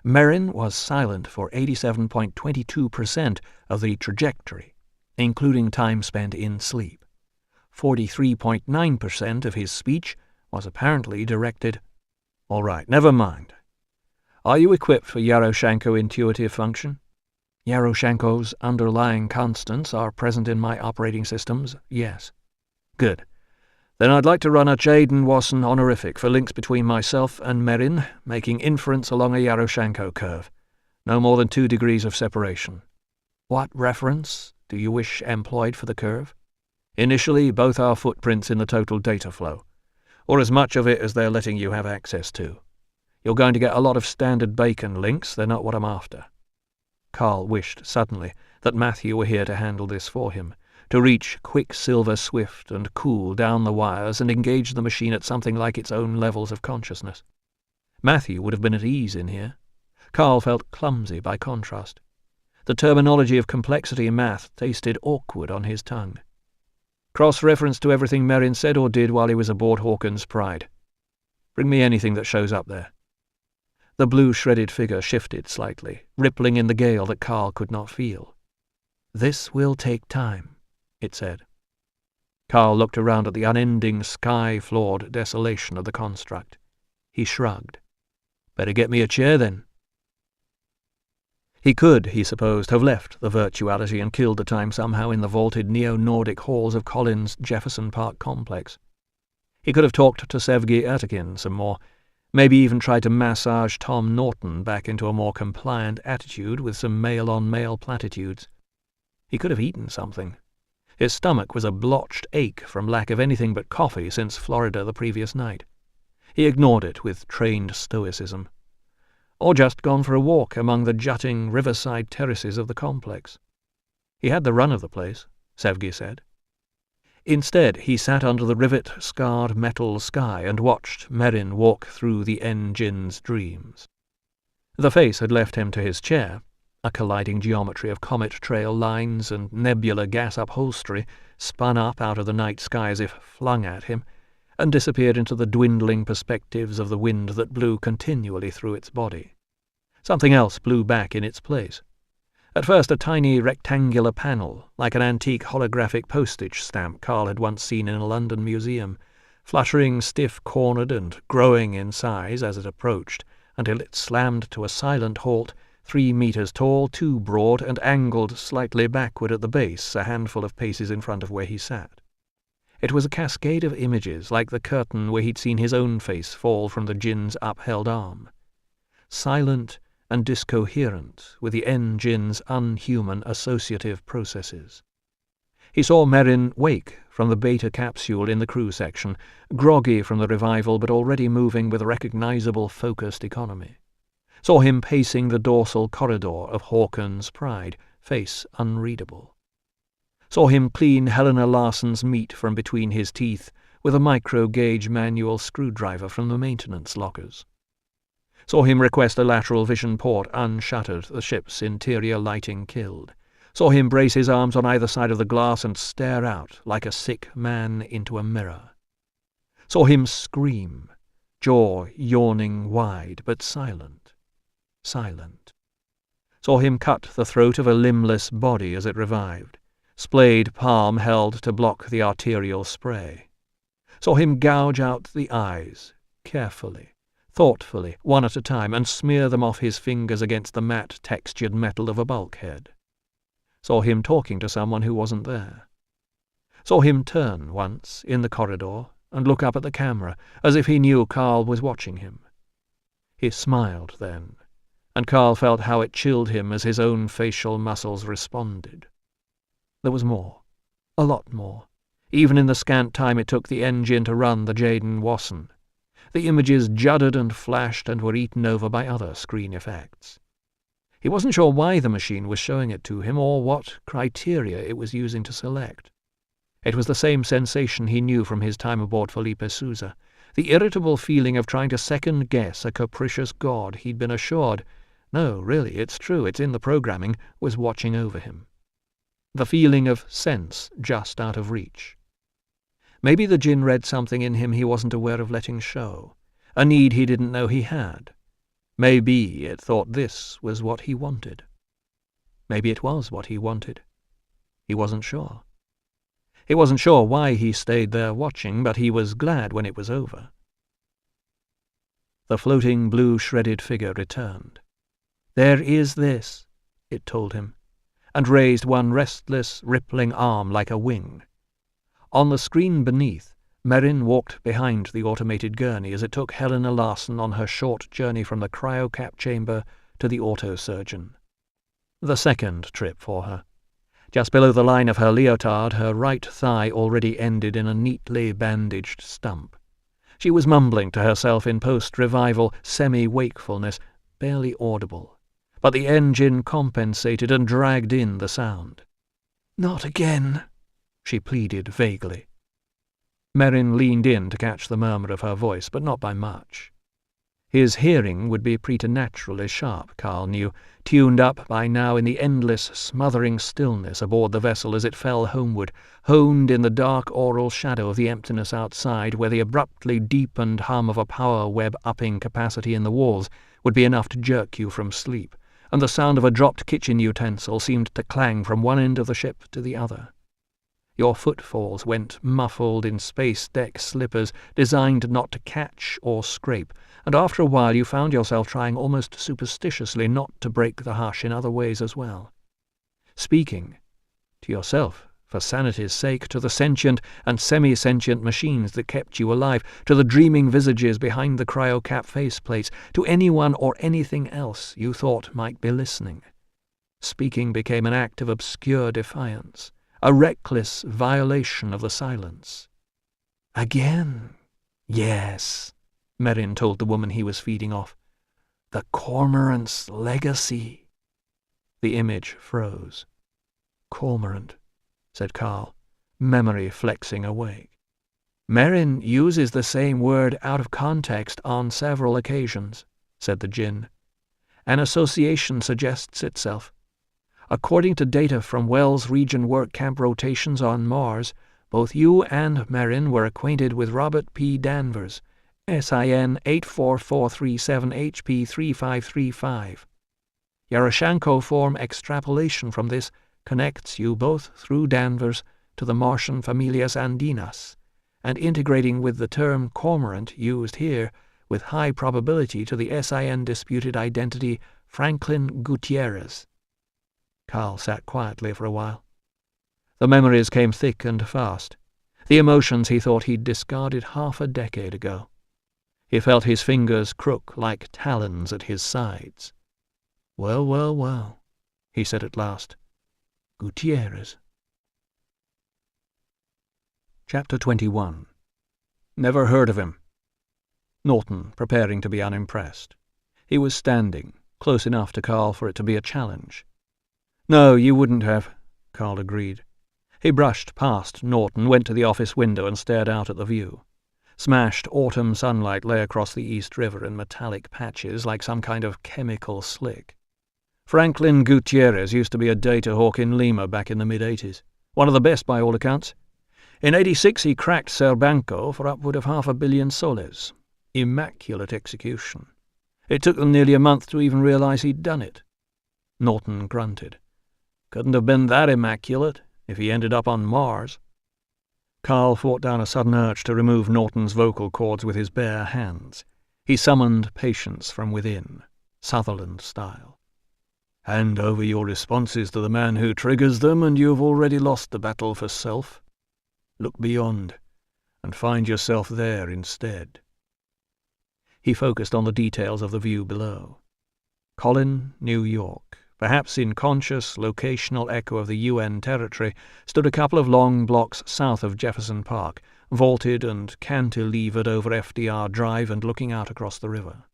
Merrin was silent for 87.22% of the trajectory, including time spent in sleep. 43.9% of his speech was apparently directed. All right, never mind. Are you equipped for Yaroshenko intuitive function? Yaroshenko's underlying constants are present in my operating systems, yes. Good. Then I'd like to run a Jaden Wasson honorific for links between myself and Merin, making inference along a Yaroshenko curve. No more than 2 degrees of separation. What reference do you wish employed for the curve? Initially, both our footprints in the total data flow, or as much of it as they're letting you have access to. You're going to get a lot of standard bacon links, they're not what I'm after. Carl wished, suddenly, that Matthew were here to handle this for him, to reach quicksilver swift and cool down the wires and engage the machine at something like its own levels of consciousness. Matthew would have been at ease in here. Carl felt clumsy by contrast. The terminology of complexity in math tasted awkward on his tongue. Cross-reference to everything Merin said or did while he was aboard Hawkins' Pride. Bring me anything that shows up there. The blue shredded figure shifted slightly, rippling in the gale that Carl could not feel. This will take time, it said. Carl looked around at the unending sky-floored desolation of the construct. He shrugged. Better get me a chair, then. He could, he supposed, have left the virtuality and killed the time somehow in the vaulted neo-Nordic halls of Collins' Jefferson Park complex. He could have talked to Sevgi Ertekin some more, maybe even tried to massage Tom Norton back into a more compliant attitude with some male-on-male platitudes. He could have eaten something. His stomach was a blotched ache from lack of anything but coffee since Florida the previous night. He ignored it with trained stoicism. Or just gone for a walk among the jutting riverside terraces of the complex. He had the run of the place, Sevgi said. Instead, he sat under the rivet-scarred metal sky and watched Merin walk through the engine's dreams. The face had left him to his chair, a colliding geometry of comet trail lines and nebular gas upholstery spun up out of the night sky as if flung at him, and disappeared into the dwindling perspectives of the wind that blew continually through its body. Something else blew back in its place. At first a tiny rectangular panel, like an antique holographic postage stamp Carl had once seen in a London museum, fluttering stiff-cornered and growing in size as it approached, until it slammed to a silent halt, 3 meters tall, 2 broad, and angled slightly backward at the base, a handful of paces in front of where he sat. It was a cascade of images, like the curtain where he'd seen his own face fall from the djinn's upheld arm. Silent and discoherent with the djinn's unhuman associative processes. He saw Merin wake from the beta capsule in the crew section, groggy from the revival but already moving with a recognizable focused economy. Saw him pacing the dorsal corridor of Hawkins' Pride, face unreadable. Saw him clean Helena Larson's meat from between his teeth with a micro-gauge manual screwdriver from the maintenance lockers. Saw him request a lateral vision port unshuttered, the ship's interior lighting killed. Saw him brace his arms on either side of the glass and stare out like a sick man into a mirror. Saw him scream, jaw yawning wide but silent. Silent. Saw him cut the throat of a limbless body as it revived. Splayed palm held to block the arterial spray. Saw him gouge out the eyes, carefully, thoughtfully, one at a time, and smear them off his fingers against the matte textured metal of a bulkhead. Saw him talking to someone who wasn't there. Saw him turn once, in the corridor, and look up at the camera, as if he knew Carl was watching him. He smiled then, and Carl felt how it chilled him as his own facial muscles responded. There was more, a lot more, even in the scant time it took the engine to run the Jaden Wasson. The images juddered and flashed and were eaten over by other screen effects. He wasn't sure why the machine was showing it to him or what criteria it was using to select. It was the same sensation he knew from his time aboard Felipe Sousa, the irritable feeling of trying to second-guess a capricious god he'd been assured, no, really, it's true, it's in the programming, was watching over him. The feeling of sense just out of reach. Maybe the djinn read something in him he wasn't aware of letting show, a need he didn't know he had. Maybe it thought this was what he wanted. Maybe it was what he wanted. He wasn't sure. He wasn't sure why he stayed there watching, but he was glad when it was over. The floating blue shredded figure returned. "There is this," it told him, and raised one restless, rippling arm like a wing. On the screen beneath, Merrin walked behind the automated gurney as it took Helena Larsen on her short journey from the cryocap chamber to the autosurgeon. The second trip for her. Just below the line of her leotard, her right thigh already ended in a neatly bandaged stump. She was mumbling to herself in post-revival semi-wakefulness, barely audible, but the engine compensated and dragged in the sound. "Not again," she pleaded vaguely. Merrin leaned in to catch the murmur of her voice, but not by much. His hearing would be preternaturally sharp, Carl knew, tuned up by now in the endless, smothering stillness aboard the vessel as it fell homeward, honed in the dark aural shadow of the emptiness outside, where the abruptly deepened hum of a power web upping capacity in the walls would be enough to jerk you from sleep, and the sound of a dropped kitchen utensil seemed to clang from one end of the ship to the other. Your footfalls went muffled in space deck slippers designed not to catch or scrape, and after a while you found yourself trying almost superstitiously not to break the hush in other ways as well. Speaking, to yourself, for sanity's sake, to the sentient and semi-sentient machines that kept you alive, to the dreaming visages behind the cryocap faceplates, to anyone or anything else you thought might be listening. Speaking became an act of obscure defiance, a reckless violation of the silence. "Again, yes," Merrin told the woman he was feeding off. "The Cormorant's legacy." The image froze. "Cormorant," said Carl, memory flexing awake. "Merrin uses the same word out of context on several occasions," said the djinn. "An association suggests itself. According to data from Wells Region Work Camp rotations on Mars, both you and Merrin were acquainted with Robert P. Danvers, SIN 84437HP3535. Yaroshenko form extrapolation from this connects you both through Danvers to the Martian Familias Andinas, and integrating with the term cormorant used here, with high probability to the SIN disputed identity Franklin Gutierrez. Carl sat quietly for a while. The memories came thick and fast, the emotions he thought he'd discarded half a decade ago. He felt his fingers crook like talons at his sides. "Well, well, well," he said at last. "Gutierrez." Chapter 21. Never heard of him. Norton, preparing to be unimpressed. He was standing, close enough to Carl for it to be a challenge. "No, you wouldn't have," Carl agreed. He brushed past Norton, went to the office window and stared out at the view. Smashed autumn sunlight lay across the East River in metallic patches like some kind of chemical slick. Franklin Gutierrez used to be a data hawk in Lima back in the mid-'80s. One of the best by all accounts. In '86 he cracked Serbanco for upward of 500 million soles. Immaculate execution. It took them nearly a month to even realize he'd done it. Norton grunted. Couldn't have been that immaculate if he ended up on Mars. Carl fought down a sudden urge to remove Norton's vocal cords with his bare hands. He summoned patience from within, Sutherland style. Hand over your responses to the man who triggers them, and you've already lost the battle for self. Look beyond, and find yourself there instead. He focused on the details of the view below. Colin, New York, perhaps in conscious locational echo of the UN territory, stood a couple of long blocks south of Jefferson Park, vaulted and cantilevered over FDR Drive and looking out across the river.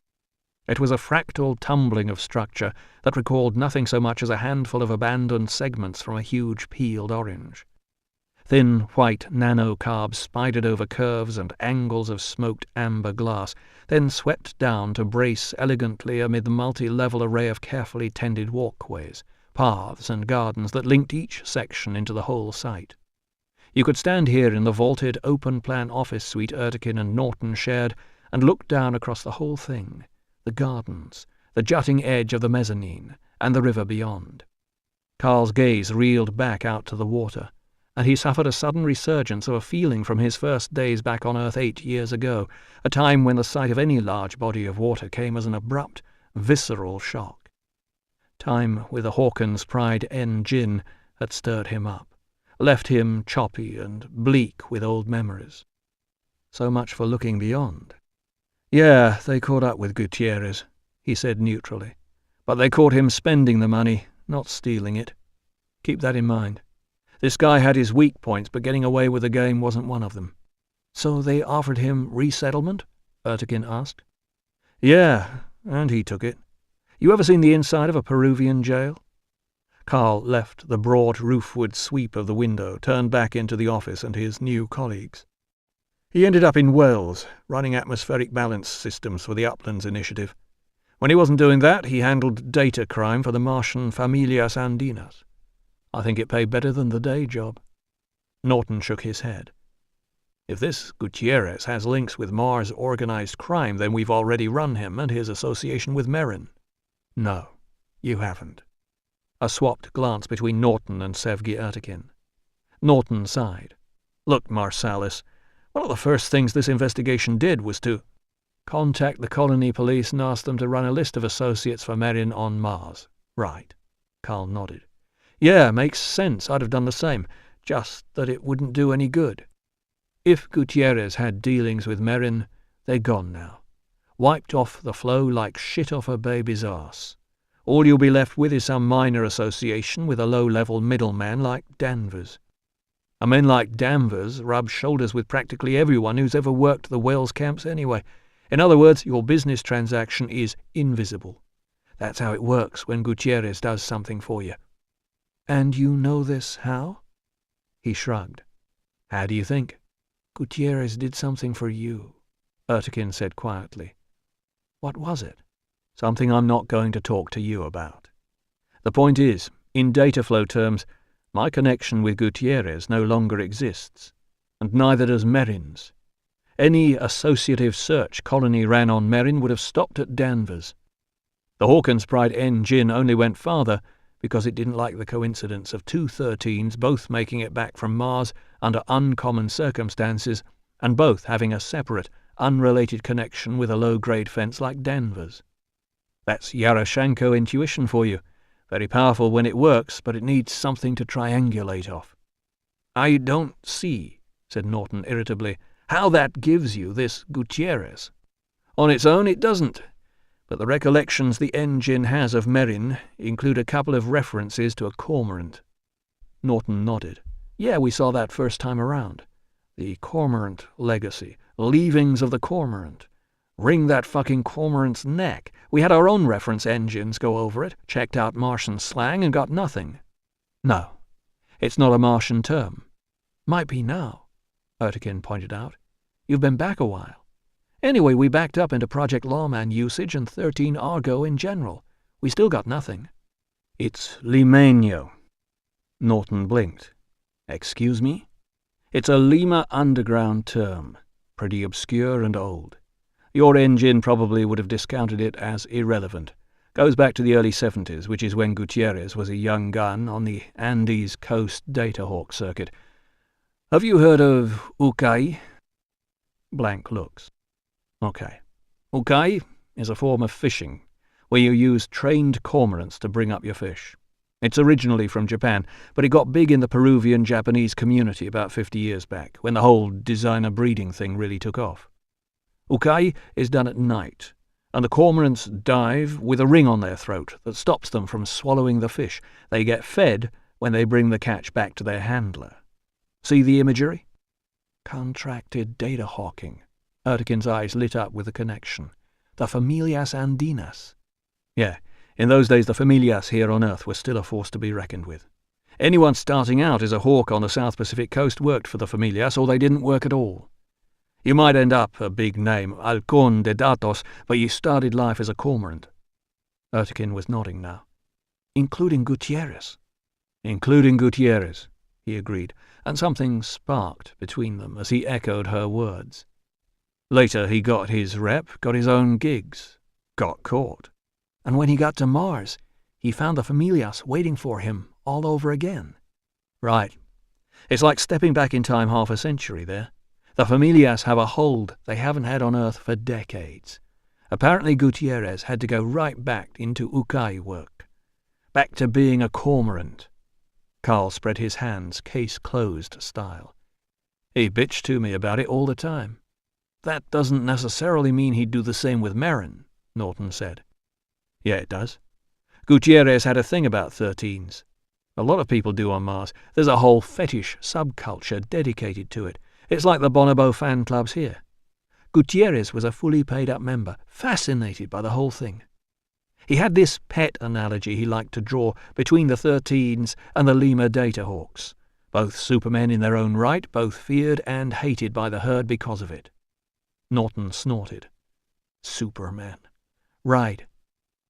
It was a fractal tumbling of structure that recalled nothing so much as a handful of abandoned segments from a huge peeled orange. Thin white nanocarbs spidered over curves and angles of smoked amber glass, then swept down to brace elegantly amid the multi-level array of carefully tended walkways, paths and gardens that linked each section into the whole site. You could stand here in the vaulted open-plan office suite Ertekin and Norton shared and look down across the whole thing, the gardens, the jutting edge of the mezzanine, and the river beyond. Carl's gaze reeled back out to the water, and he suffered a sudden resurgence of a feeling from his first days back on Earth 8 years ago, a time when the sight of any large body of water came as an abrupt, visceral shock. Time with the Hawkins Pride N-Gin had stirred him up, left him choppy and bleak with old memories. So much for looking beyond. Yeah, they caught up with Gutierrez, he said neutrally. But they caught him spending the money, not stealing it. Keep that in mind. This guy had his weak points, but getting away with the game wasn't one of them. So they offered him resettlement? Ertekin asked. Yeah, and he took it. You ever seen the inside of a Peruvian jail? Carl left the broad roofwood sweep of the window, turned back into the office and his new colleagues. He ended up in Wells, running atmospheric balance systems for the Uplands Initiative. When he wasn't doing that, he handled data crime for the Martian Familias Andinas. I think it paid better than the day job. Norton shook his head. If this Gutierrez has links with Mars organized crime, then we've already run him and his association with Merrin. No, you haven't. A swapped glance between Norton and Sevgi Ertekin. Norton sighed. Look, Marsalis, one of the first things this investigation did was to contact the colony police and ask them to run a list of associates for Merrin on Mars. Right. Carl nodded. Yeah, makes sense. I'd have done the same. Just that it wouldn't do any good. If Gutierrez had dealings with Merrin, they're gone now. Wiped off the flow like shit off a baby's arse. All you'll be left with is some minor association with a low-level middleman like Danvers. And men like Danvers rub shoulders with practically everyone who's ever worked the Wells camps anyway. In other words, your business transaction is invisible. That's how it works when Gutierrez does something for you. And you know this how? He shrugged. How do you think? Gutierrez did something for you, Ertekin said quietly. What was it? Something I'm not going to talk to you about. The point is, in data flow terms, my connection with Gutierrez no longer exists, and neither does Merrin's. Any associative search Colony ran on Merrin would have stopped at Danvers. The Hawkins Pride engine only went farther because it didn't like the coincidence of two 13s both making it back from Mars under uncommon circumstances, and both having a separate, unrelated connection with a low-grade fence like Danvers. That's Yaroshenko intuition for you. Very powerful when it works, but it needs something to triangulate off. I don't see, said Norton irritably, how that gives you this Gutierrez. On its own it doesn't, but the recollections the engine has of Merrin include a couple of references to a cormorant. Norton nodded. Yeah, we saw that first time around. The cormorant legacy, leavings of the cormorant. Wring that fucking cormorant's neck. We had our own reference engines go over it, checked out Martian slang, and got nothing. No, it's not a Martian term. Might be now, Ertekin pointed out. You've been back a while. Anyway, we backed up into Project Lawman usage and 13 Argo in general. We still got nothing. It's Limeño. Norton blinked. Excuse me? It's a Lima underground term. Pretty obscure and old. Your engine probably would have discounted it as irrelevant. Goes back to the early 70s, which is when Gutierrez was a young gun on the Andes Coast Data Hawk circuit. Have you heard of ukai? Blank looks. Okay. Ukai is a form of fishing, where you use trained cormorants to bring up your fish. It's originally from Japan, but it got big in the Peruvian-Japanese community about 50 years back, when the whole designer breeding thing really took off. Ukai is done at night, and the cormorants dive with a ring on their throat that stops them from swallowing the fish. They get fed when they bring the catch back to their handler. See the imagery? Contracted data hawking. Ertekin's eyes lit up with a connection. The Familias Andinas. Yeah, in those days the Familias here on Earth were still a force to be reckoned with. Anyone starting out as a hawk on the South Pacific coast worked for the Familias, or they didn't work at all. You might end up a big name, Halcón de Datos, but you started life as a cormorant. Ertekin was nodding now. Including Gutierrez. Including Gutierrez, he agreed, and something sparked between them as he echoed her words. Later he got his rep, got his own gigs, got caught. And when he got to Mars, he found the Familias waiting for him all over again. Right. It's like stepping back in time half a century there. The Familias have a hold they haven't had on Earth for decades. Apparently Gutierrez had to go right back into ukai work. Back to being a cormorant. Carl spread his hands, case-closed style. He bitched to me about it all the time. That doesn't necessarily mean he'd do the same with Marin, Norton said. Yeah, it does. Gutierrez had a thing about 13s. A lot of people do on Mars. There's a whole fetish subculture dedicated to it. It's like the Bonobo fan clubs here. Gutierrez was a fully paid-up member, fascinated by the whole thing. He had this pet analogy he liked to draw between the 13s and the Lima Datahawks. Both supermen in their own right, both feared and hated by the herd because of it. Norton snorted. Superman. Right.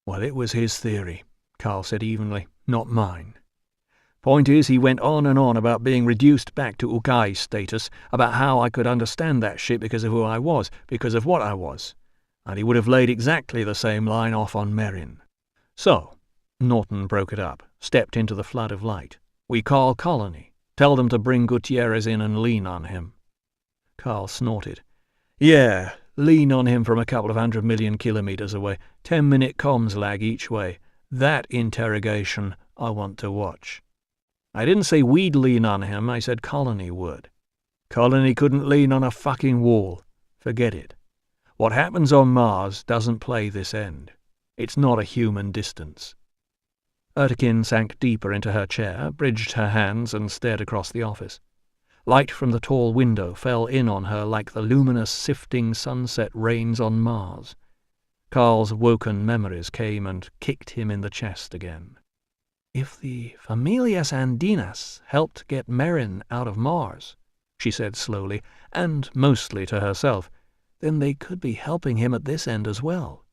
Well, it was his theory, Carl said evenly, not mine. Point is, he went on and on about being reduced back to Ukai status, about how I could understand that shit because of who I was, because of what I was. And he would have laid exactly the same line off on Merrin. So, Norton broke it up, stepped into the flood of light. We call Colony. Tell them to bring Gutierrez in and lean on him. Carl snorted. Yeah, lean on him from a couple of 100 million kilometers away. 10-minute comms lag each way. That interrogation I want to watch. I didn't say we'd lean on him, I said Colony would. Colony couldn't lean on a fucking wall. Forget it. What happens on Mars doesn't play this end. It's not a human distance. Ertekin sank deeper into her chair, bridged her hands, and stared across the office. Light from the tall window fell in on her like the luminous, sifting sunset rains on Mars. Carl's woken memories came and kicked him in the chest again. If the Familias Andinas helped get Merrin out of Mars, she said slowly, and mostly to herself, then they could be helping him at this end as well.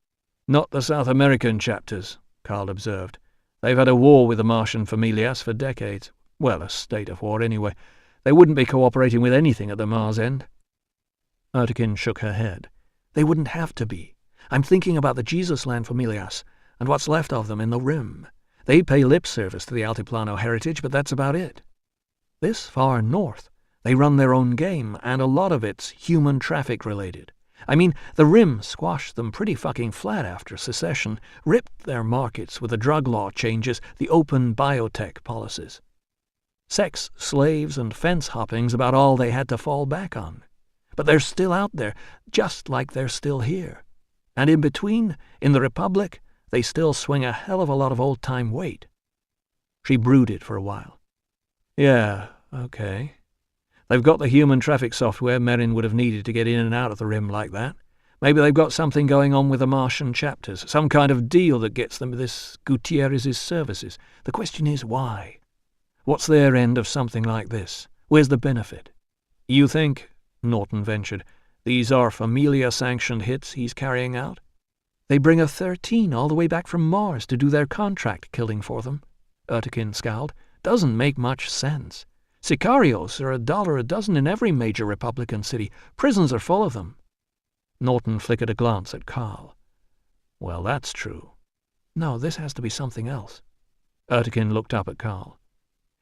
Not the South American chapters, Carl observed. They've had a war with the Martian Familias for decades. Well, a state of war anyway. They wouldn't be cooperating with anything at the Mars end. Ertekin shook her head. They wouldn't have to be. I'm thinking about the Jesus-land Familias, and what's left of them in the Rim. They pay lip service to the Altiplano heritage, but that's about it. This far north, they run their own game, and a lot of it's human traffic related. I mean, the Rim squashed them pretty fucking flat after secession, ripped their markets with the drug law changes, the open biotech policies. Sex, slaves, and fence hopping's about all they had to fall back on. But they're still out there, just like they're still here. And in between, in the Republic, they still swing a hell of a lot of old-time weight. She brooded for a while. Yeah, okay. They've got the human traffic software Merrin would have needed to get in and out of the Rim like that. Maybe they've got something going on with the Martian chapters, some kind of deal that gets them this Gutierrez's services. The question is, why? What's their end of something like this? Where's the benefit? You think, Norton ventured, these are Familia-sanctioned hits he's carrying out? They bring a 13 all the way back from Mars to do their contract killing for them. Ertekin scowled. Doesn't make much sense. Sicarios are $1 a dozen in every major Republican city. Prisons are full of them. Norton flickered a glance at Carl. Well, that's true. No, this has to be something else. Ertekin looked up at Carl.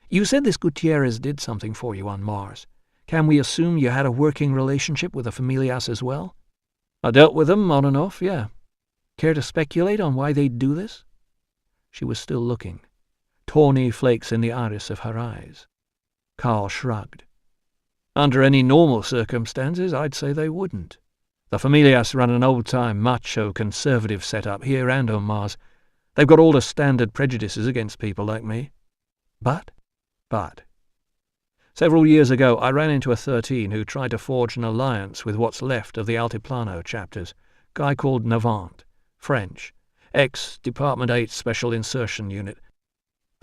You said this Gutierrez did something for you on Mars. Can we assume you had a working relationship with the Familias as well? I dealt with them on and off, yeah. Care to speculate on why they'd do this? She was still looking, tawny flakes in the iris of her eyes. Carl shrugged. Under any normal circumstances, I'd say they wouldn't. The Familias run an old-time, macho, conservative setup here and on Mars. They've got all the standard prejudices against people like me. But. Several years ago, I ran into a 13 who tried to forge an alliance with what's left of the Altiplano chapters. Guy called Navant. French. Ex-Department 8 Special Insertion Unit.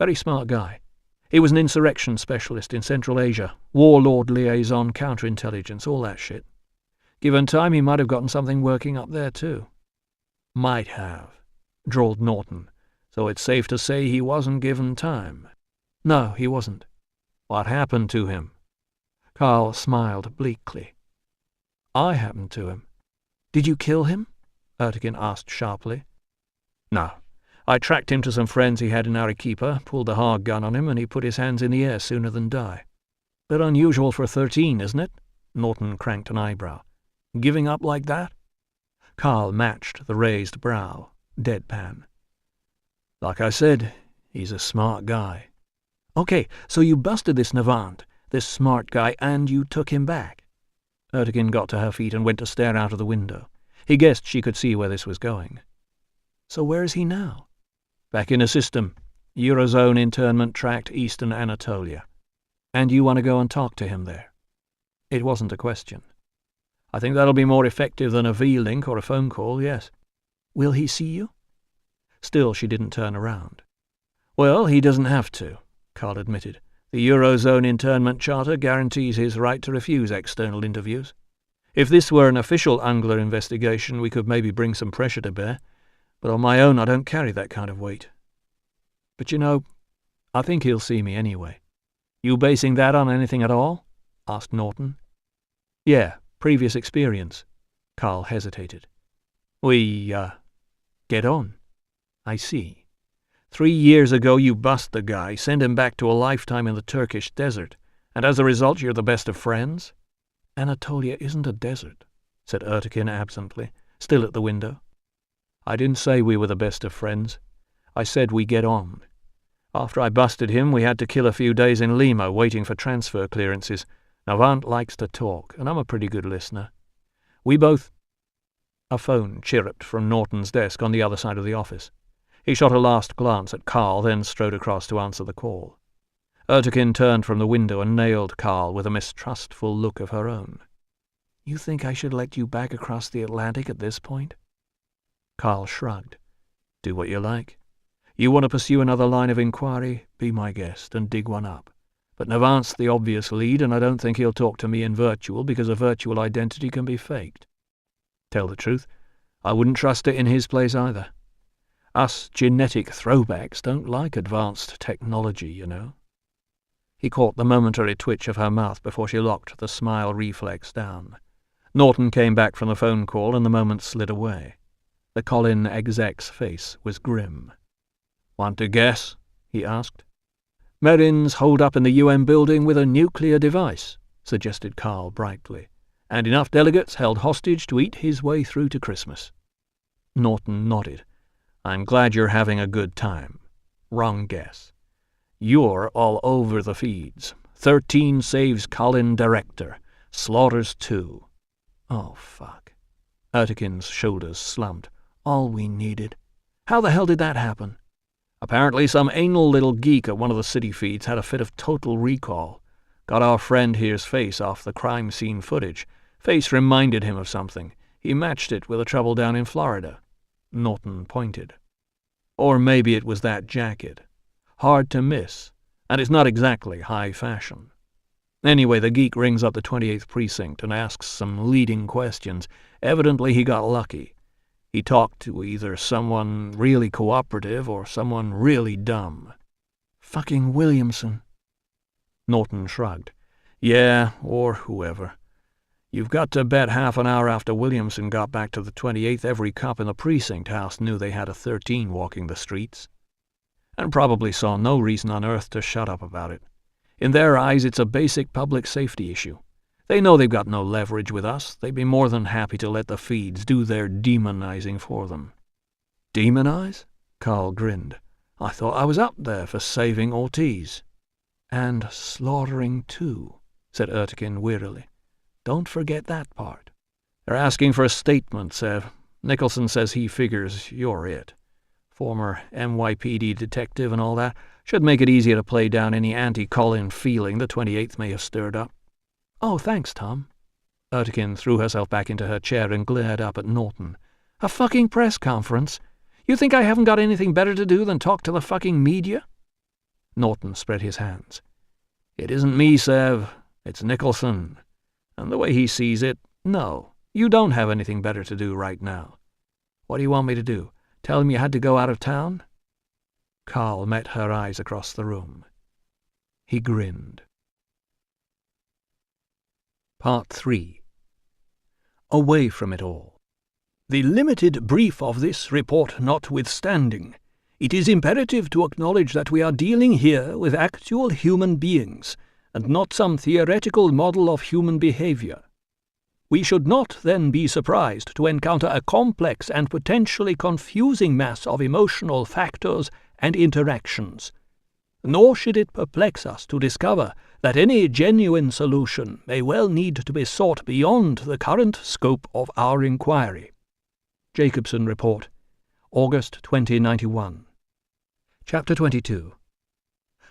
Very smart guy. He was an insurrection specialist in Central Asia, warlord liaison, counterintelligence, all that shit. Given time, he might have gotten something working up there, too. Might have, drawled Norton, so it's safe to say he wasn't given time. No, he wasn't. What happened to him? Carl smiled bleakly. I happened to him. Did you kill him? Ertekin asked sharply. No. I tracked him to some friends he had in Arequipa, pulled the hard gun on him, and he put his hands in the air sooner than die. Bit unusual for 13, isn't it? Norton cranked an eyebrow. Giving up like that? Carl matched the raised brow, deadpan. Like I said, he's a smart guy. Okay, so you busted this Navant, this smart guy, and you took him back. Ertekin got to her feet and went to stare out of the window. He guessed she could see where this was going. So where is he now? Back in a system. Eurozone internment tract Eastern Anatolia. And you want to go and talk to him there? It wasn't a question. I think that'll be more effective than a V-link or a phone call, yes. Will he see you? Still, she didn't turn around. Well, he doesn't have to, Carl admitted. The Eurozone internment charter guarantees his right to refuse external interviews. If this were an official Angler investigation, we could maybe bring some pressure to bear, but on my own I don't carry that kind of weight. But you know, I think he'll see me anyway. You basing that on anything at all? Asked Norton. Yeah, previous experience. Carl hesitated. We, get on. I see. 3 years ago you bust the guy, send him back to a lifetime in the Turkish desert, and as a result you're the best of friends? Anatolia isn't a desert, said Ertekin absently, still at the window. I didn't say we were the best of friends. I said we get on. After I busted him, we had to kill a few days in Lima waiting for transfer clearances. Navant likes to talk, and I'm a pretty good listener. We both... A phone chirruped from Norton's desk on the other side of the office. He shot a last glance at Carl, then strode across to answer the call. Ertekin turned from the window and nailed Carl with a mistrustful look of her own. You think I should let you back across the Atlantic at this point? Carl shrugged. Do what you like. You want to pursue another line of inquiry? Be my guest and dig one up. But Navant's the obvious lead, and I don't think he'll talk to me in virtual because a virtual identity can be faked. Tell the truth, I wouldn't trust it in his place either. Us genetic throwbacks don't like advanced technology, you know. He caught the momentary twitch of her mouth before she locked the smile reflex down. Norton came back from the phone call and the moment slid away. The Colin exec's face was grim. Want to guess? He asked. Merin's holed up in the UN building with a nuclear device, suggested Carl brightly, and enough delegates held hostage to eat his way through to Christmas. Norton nodded. I'm glad you're having a good time. Wrong guess. You're all over the feeds. 13 saves Colin director. Slaughters 2. Oh, fuck. Ertekin's shoulders slumped. All we needed. How the hell did that happen? Apparently some anal little geek at one of the city feeds had a fit of total recall. Got our friend here's face off the crime scene footage. Face reminded him of something. He matched it with the trouble down in Florida. Norton pointed. Or maybe it was that jacket. Hard to miss, and it's not exactly high fashion. Anyway, the geek rings up the 28th precinct and asks some leading questions. Evidently he got lucky. He talked to either someone really cooperative or someone really dumb. Fucking Williamson. Norton shrugged. Yeah, or whoever. You've got to bet half an hour after Williamson got back to the 28th, every cop in the precinct house knew they had a 13 walking the streets. And probably saw no reason on earth to shut up about it. In their eyes, it's a basic public safety issue. They know they've got no leverage with us. They'd be more than happy to let the feeds do their demonizing for them. Demonize? Carl grinned. I thought I was up there for saving Ortiz. And slaughtering too, said Ertekin wearily. Don't forget that part. They're asking for a statement, Sev. Nicholson says he figures you're it. Former NYPD detective and all that. Should make it easier to play down any anti-Colin feeling the 28th may have stirred up. Oh, thanks, Tom. Ertekin threw herself back into her chair and glared up at Norton. A fucking press conference? You think I haven't got anything better to do than talk to the fucking media? Norton spread his hands. It isn't me, Sev. It's Nicholson. And the way he sees it, no, you don't have anything better to do right now. What do you want me to do? Tell him you had to go out of town? Carl met her eyes across the room. He grinned. Part 3. Away from it all. The limited brief of this report notwithstanding, it is imperative to acknowledge that we are dealing here with actual human beings, and not some theoretical model of human behavior. We should not then be surprised to encounter a complex and potentially confusing mass of emotional factors and interactions. Nor should it perplex us to discover that any genuine solution may well need to be sought beyond the current scope of our inquiry. Jacobson Report, August 2091. Chapter 22.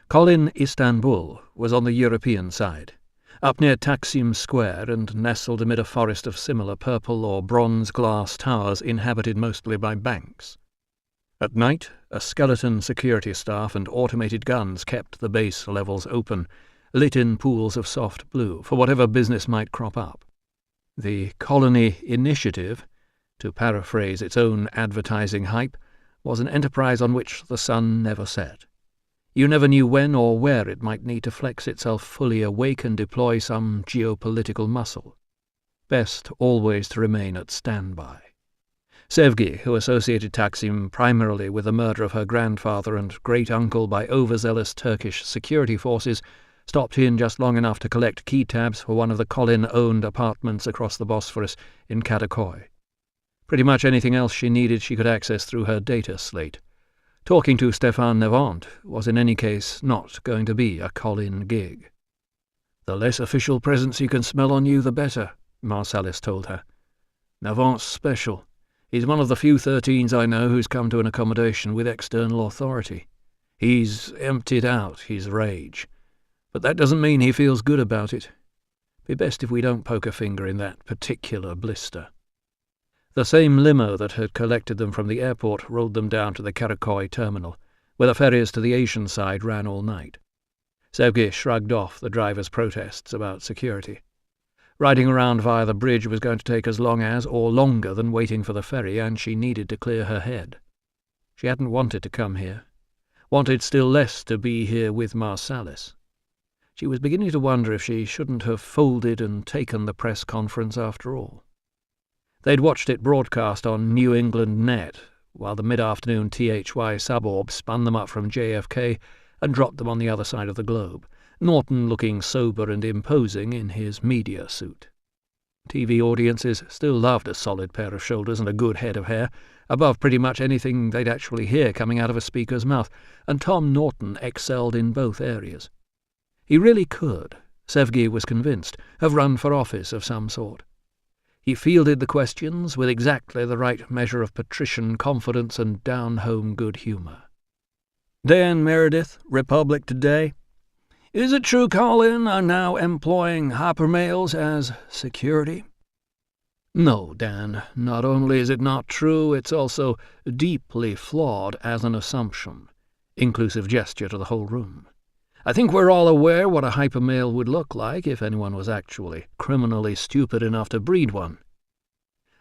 Colin Istanbul was on the European side, up near Taksim Square and nestled amid a forest of similar purple or bronze glass towers inhabited mostly by banks. At night, a skeleton security staff and automated guns kept the base levels open, lit in pools of soft blue for whatever business might crop up. The Colony Initiative, to paraphrase its own advertising hype, was an enterprise on which the sun never set. You never knew when or where it might need to flex itself fully awake and deploy some geopolitical muscle. Best always to remain at standby. Sevgi, who associated Taksim primarily with the murder of her grandfather and great-uncle by overzealous Turkish security forces, stopped in just long enough to collect key tabs for one of the Colin-owned apartments across the Bosphorus in Katakoy. Pretty much anything else she needed she could access through her data slate. Talking to Stéphane Navant was in any case not going to be a Colin gig. "The less official presence he can smell on you, the better," Marsalis told her. "Navant's special. He's one of the few 13s I know who's come to an accommodation with external authority. He's emptied out his rage. But that doesn't mean he feels good about it. Be best if we don't poke a finger in that particular blister." The same limo that had collected them from the airport rode them down to the Karakoy terminal, where the ferries to the Asian side ran all night. Sevgi shrugged off the driver's protests about security. Riding around via the bridge was going to take as long as, or longer than, waiting for the ferry, and she needed to clear her head. She hadn't wanted to come here, wanted still less to be here with Marsalis. She was beginning to wonder if she shouldn't have folded and taken the press conference after all. They'd watched it broadcast on New England Net, while the mid-afternoon THY suborb spun them up from JFK and dropped them on the other side of the globe, Norton looking sober and imposing in his media suit. TV audiences still loved a solid pair of shoulders and a good head of hair, above pretty much anything they'd actually hear coming out of a speaker's mouth, and Tom Norton excelled in both areas. He really could, Sevgi was convinced, have run for office of some sort. He fielded the questions with exactly the right measure of patrician confidence and down-home good humour. "Dan Meredith, Republic Today. Is it true Colin are now employing hypermales as security?" "No, Dan. Not only is it not true, it's also deeply flawed as an assumption." Inclusive gesture to the whole room. "I think we're all aware what a hypermale would look like if anyone was actually criminally stupid enough to breed one."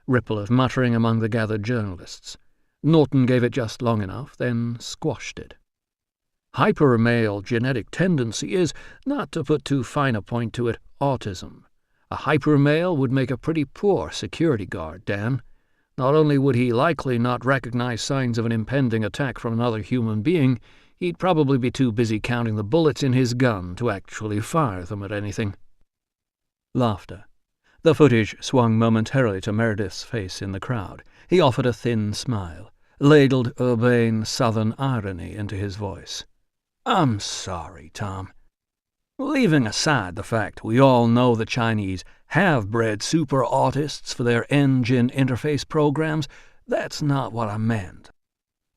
Ripple of muttering among the gathered journalists. Norton gave it just long enough, then squashed it. "Hypermale genetic tendency is, not to put too fine a point to it, autism. A hypermale would make a pretty poor security guard, Dan. Not only would he likely not recognize signs of an impending attack from another human being, he'd probably be too busy counting the bullets in his gun to actually fire them at anything." Laughter. The footage swung momentarily to Meredith's face in the crowd. He offered a thin smile, ladled urbane southern irony into his voice. "I'm sorry, Tom. Leaving aside the fact we all know the Chinese have bred super autists for their engine interface programs, that's not what I meant.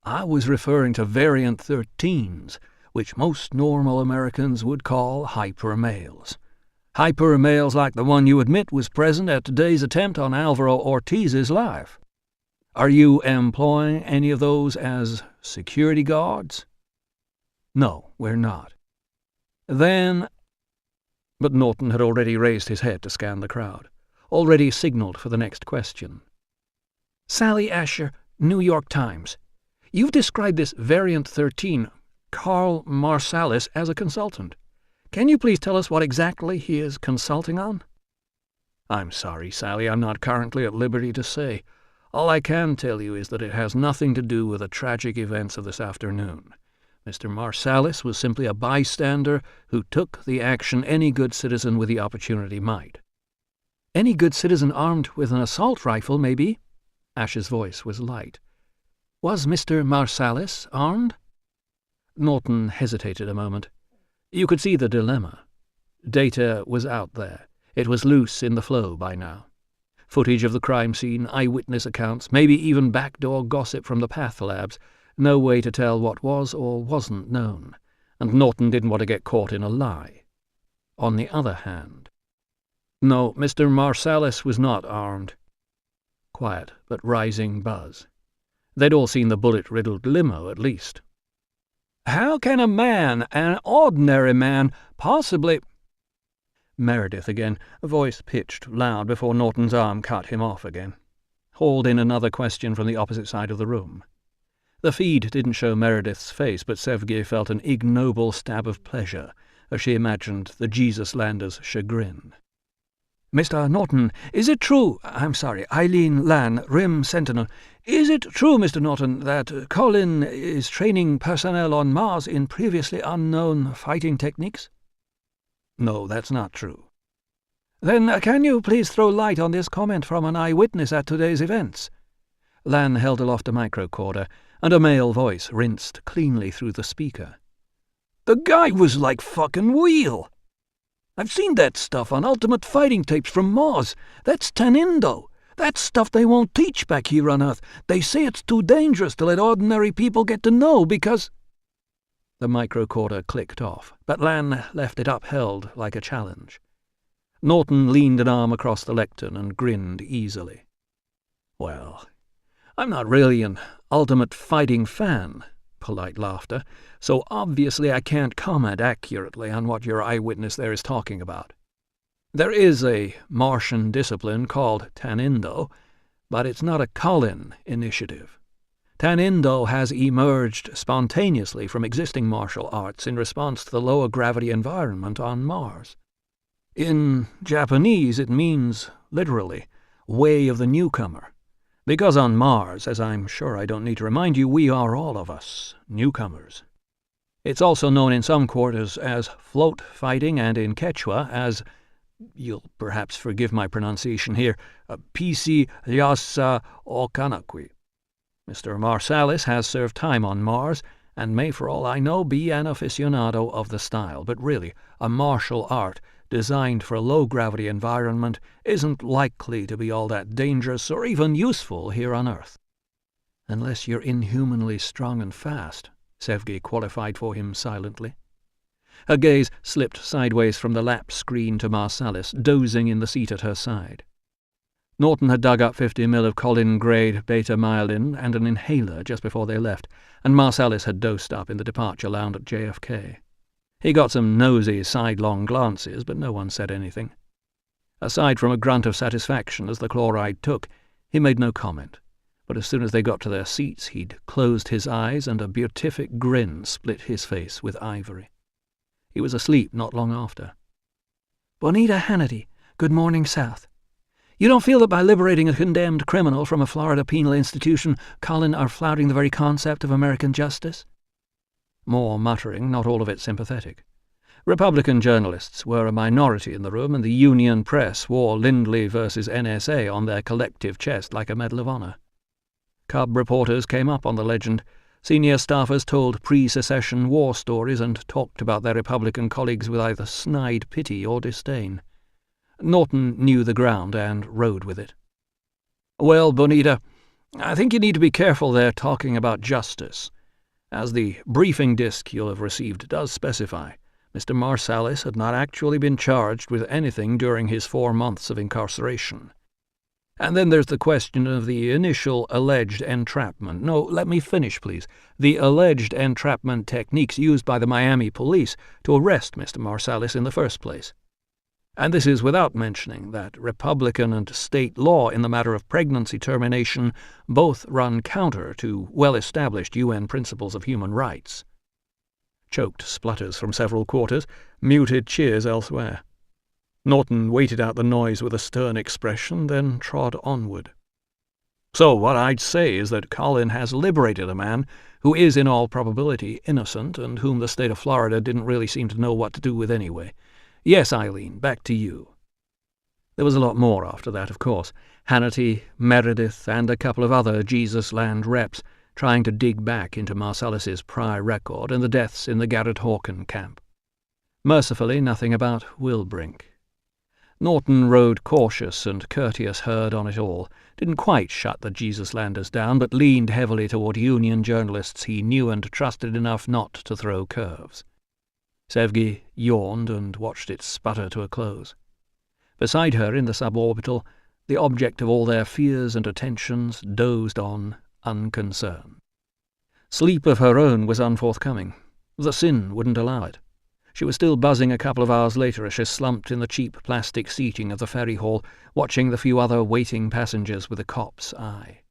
I was referring to variant 13s, which most normal Americans would call hypermales. Hypermales like the one you admit was present at today's attempt on Alvaro Ortiz's life. Are you employing any of those as security guards?" "No, we're not." "Then—" But Norton had already raised his head to scan the crowd, already signaled for the next question. "Sally Asher, New York Times. You've described this variant 13, Carl Marsalis, as a consultant. Can you please tell us what exactly he is consulting on?" "I'm sorry, Sally, I'm not currently at liberty to say. All I can tell you is that it has nothing to do with the tragic events of this afternoon. Mr. Marsalis was simply a bystander who took the action any good citizen with the opportunity might." "Any good citizen armed with an assault rifle, maybe?" Ash's voice was light. "Was Mr. Marsalis armed?" Norton hesitated a moment. You could see the dilemma. Data was out there. It was loose in the flow by now. Footage of the crime scene, eyewitness accounts, maybe even backdoor gossip from the path labs. No way to tell what was or wasn't known, and Norton didn't want to get caught in a lie. On the other hand... No, Mr. Marsalis was not armed. Quiet, but rising buzz. They'd all seen the bullet-riddled limo, at least. "How can a man, an ordinary man, possibly—" Meredith again, a voice pitched loud before Norton's arm cut him off again. Hauled in another question from the opposite side of the room. The feed didn't show Meredith's face, but Sevgi felt an ignoble stab of pleasure as she imagined the Jesus-lander's chagrin. "Mr. Norton, is it true— I'm sorry, Eileen Lan, Rim Sentinel— is it true, Mr. Norton, that Colin is training personnel on Mars in previously unknown fighting techniques?" "No, that's not true." "Then can you please throw light on this comment from an eyewitness at today's events?" Lan held aloft a microcorder, and a male voice rinsed cleanly through the speaker. "The guy was like fucking real. I've seen that stuff on Ultimate Fighting tapes from Mars. That's Tanindo. That's stuff they won't teach back here on Earth. They say it's too dangerous to let ordinary people get to know because—" The microcorder clicked off, but Lan left it upheld like a challenge. Norton leaned an arm across the lectern and grinned easily. "Well, I'm not really an Ultimate Fighting fan," polite laughter, "so obviously I can't comment accurately on what your eyewitness there is talking about. There is a Martian discipline called Tanindo, but it's not a Colin initiative. Tanindo has emerged spontaneously from existing martial arts in response to the lower gravity environment on Mars. In Japanese it means, literally, way of the newcomer. Because on Mars, as I'm sure I don't need to remind you, we are all of us newcomers. It's also known in some quarters as float fighting and in Quechua as, you'll perhaps forgive my pronunciation here, Pisi Yasa Okanakwi. Mr. Marsalis has served time on Mars, and may for all I know be an aficionado of the style, but really, a martial art designed for a low-gravity environment isn't likely to be all that dangerous or even useful here on Earth. Unless you're inhumanly strong and fast, Sevgi qualified for him silently. Her gaze slipped sideways from the lap screen to Marsalis, dozing in the seat at her side. Norton had dug up 50 ml of Colin-grade beta-myelin and an inhaler just before they left, and Marsalis had dosed up in the departure lounge at JFK. He got some nosy, sidelong glances, but no one said anything. Aside from a grunt of satisfaction as the chloride took, he made no comment, but as soon as they got to their seats he'd closed his eyes and a beatific grin split his face with ivory. He was asleep not long after. "Bonita Hannity, Good Morning South. You don't feel that by liberating a condemned criminal from a Florida penal institution, Colin are flouting the very concept of American justice?" More muttering, not all of it sympathetic. Republican journalists were a minority in the room, and the Union Press wore Lindley versus NSA on their collective chest like a Medal of Honor. Cub reporters came up on the legend. Senior staffers told pre-secession war stories and talked about their Republican colleagues with either snide pity or disdain. Norton knew the ground and rode with it. "Well, Bonita, I think you need to be careful there talking about justice. As the briefing disc you'll have received does specify, Mr. Marsalis had not actually been charged with anything during his 4 months of incarceration. And then there's the question of the initial alleged entrapment. No, let me finish, please. The alleged entrapment techniques used by the Miami police to arrest Mr. Marsalis in the first place. And this is without mentioning that Republican and state law in the matter of pregnancy termination both run counter to well-established UN principles of human rights." Choked splutters from several quarters, muted cheers elsewhere. Norton waited out the noise with a stern expression, then trod onward. "So what I'd say is that Colin has liberated a man who is in all probability innocent and whom the state of Florida didn't really seem to know what to do with anyway. Yes, Eileen, back to you." There was a lot more after that, of course. Hannity, Meredith, and a couple of other Jesus Land reps trying to dig back into Marsalis's prior record and the deaths in the Garrett Hawken camp. Mercifully, nothing about Wilbrink. Norton rode cautious and courteous herd on it all, didn't quite shut the Jesus-landers down, but leaned heavily toward Union journalists he knew and trusted enough not to throw curves. Sevgi yawned and watched it sputter to a close. Beside her, in the suborbital, the object of all their fears and attentions dozed on, unconcerned. Sleep of her own was unforthcoming. The sin wouldn't allow it. She was still buzzing a couple of hours later as she slumped in the cheap plastic seating of the ferry hall, watching the few other waiting passengers with a cop's eye.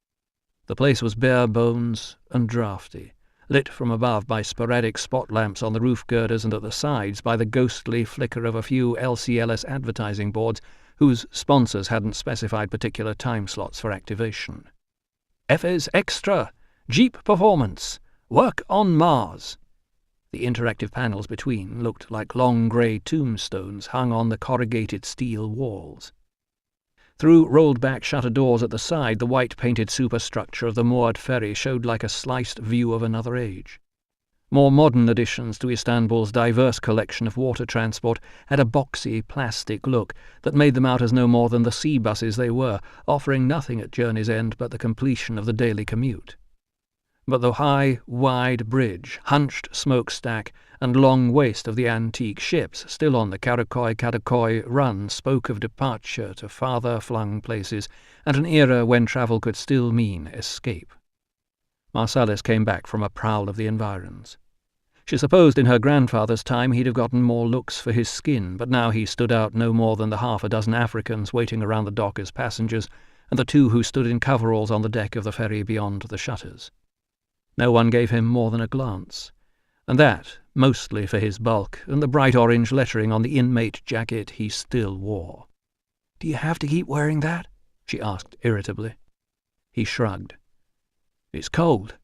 The place was bare bones and draughty, lit from above by sporadic spot lamps on the roof girders and at the sides by the ghostly flicker of a few LCLS advertising boards whose sponsors hadn't specified particular time slots for activation. FS Extra! Jeep Performance! Work on Mars! The interactive panels between looked like long grey tombstones hung on the corrugated steel walls. Through rolled-back shutter doors at the side, the white-painted superstructure of the moored ferry showed like a sliced view of another age. More modern additions to Istanbul's diverse collection of water transport had a boxy, plastic look that made them out as no more than the sea buses they were, offering nothing at journey's end but the completion of the daily commute. But the high, wide bridge, hunched smokestack, and long waist of the antique ships still on the Karakoy run spoke of departure to farther-flung places and an era when travel could still mean escape. Marsalis came back from a prowl of the environs. She supposed in her grandfather's time he'd have gotten more looks for his skin, but now he stood out no more than the half a dozen Africans waiting around the dock as passengers, and the two who stood in coveralls on the deck of the ferry beyond the shutters. No one gave him more than a glance, and that mostly for his bulk and the bright orange lettering on the inmate jacket he still wore. "Do you have to keep wearing that?" she asked irritably. He shrugged. "It's cold.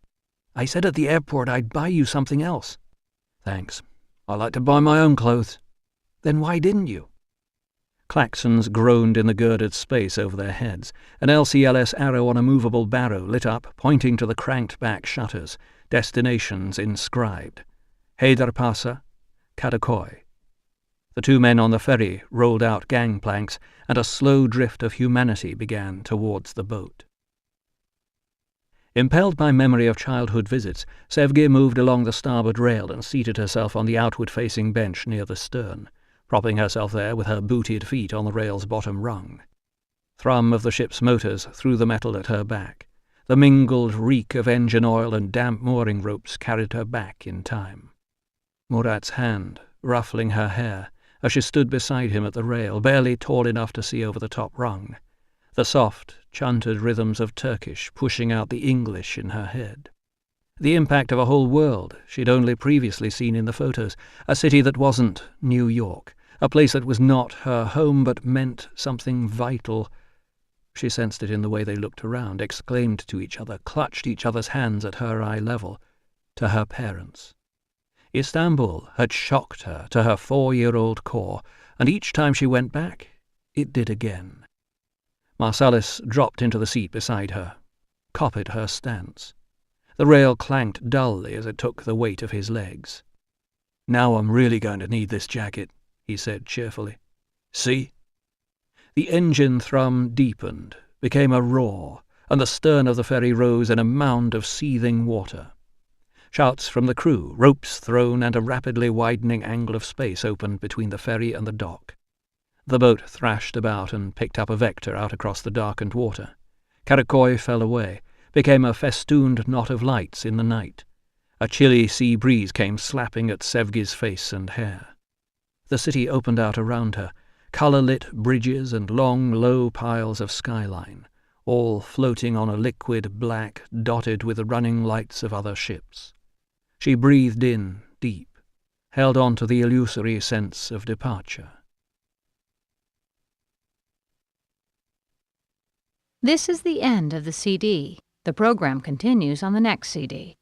I said at the airport I'd buy you something else." "Thanks. I like to buy my own clothes." "Then why didn't you?" Klaxons groaned in the girded space over their heads. An LCLS arrow on a movable barrow lit up, pointing to the cranked-back shutters, destinations inscribed. Haydarpasa, Karakoy. The two men on the ferry rolled out gangplanks, and a slow drift of humanity began towards the boat. Impelled by memory of childhood visits, Sevgi moved along the starboard rail and seated herself on the outward-facing bench near the stern, propping herself there with her booted feet on the rail's bottom rung. Thrum of the ship's motors through the metal at her back. The mingled reek of engine oil and damp mooring ropes carried her back in time. Murat's hand, ruffling her hair, as she stood beside him at the rail, barely tall enough to see over the top rung. The soft, chanted rhythms of Turkish pushing out the English in her head. The impact of a whole world she'd only previously seen in the photos, a city that wasn't New York, a place that was not her home but meant something vital. She sensed it in the way they looked around, exclaimed to each other, clutched each other's hands at her eye level, to her parents. Istanbul had shocked her to her 4-year-old core, and each time she went back, it did again. Marsalis dropped into the seat beside her, copied her stance. The rail clanked dully as it took the weight of his legs. "Now I'm really going to need this jacket," he said cheerfully. "See?" The engine thrum deepened, became a roar, and the stern of the ferry rose in a mound of seething water. Shouts from the crew, ropes thrown, and a rapidly widening angle of space opened between the ferry and the dock. The boat thrashed about and picked up a vector out across the darkened water. Karakoy fell away, became a festooned knot of lights in the night. A chilly sea breeze came slapping at Sevgi's face and hair. The city opened out around her, colour-lit bridges and long, low piles of skyline, all floating on a liquid black dotted with the running lights of other ships. She breathed in deep, held on to the illusory sense of departure. This is the end of the CD. The program continues on the next CD.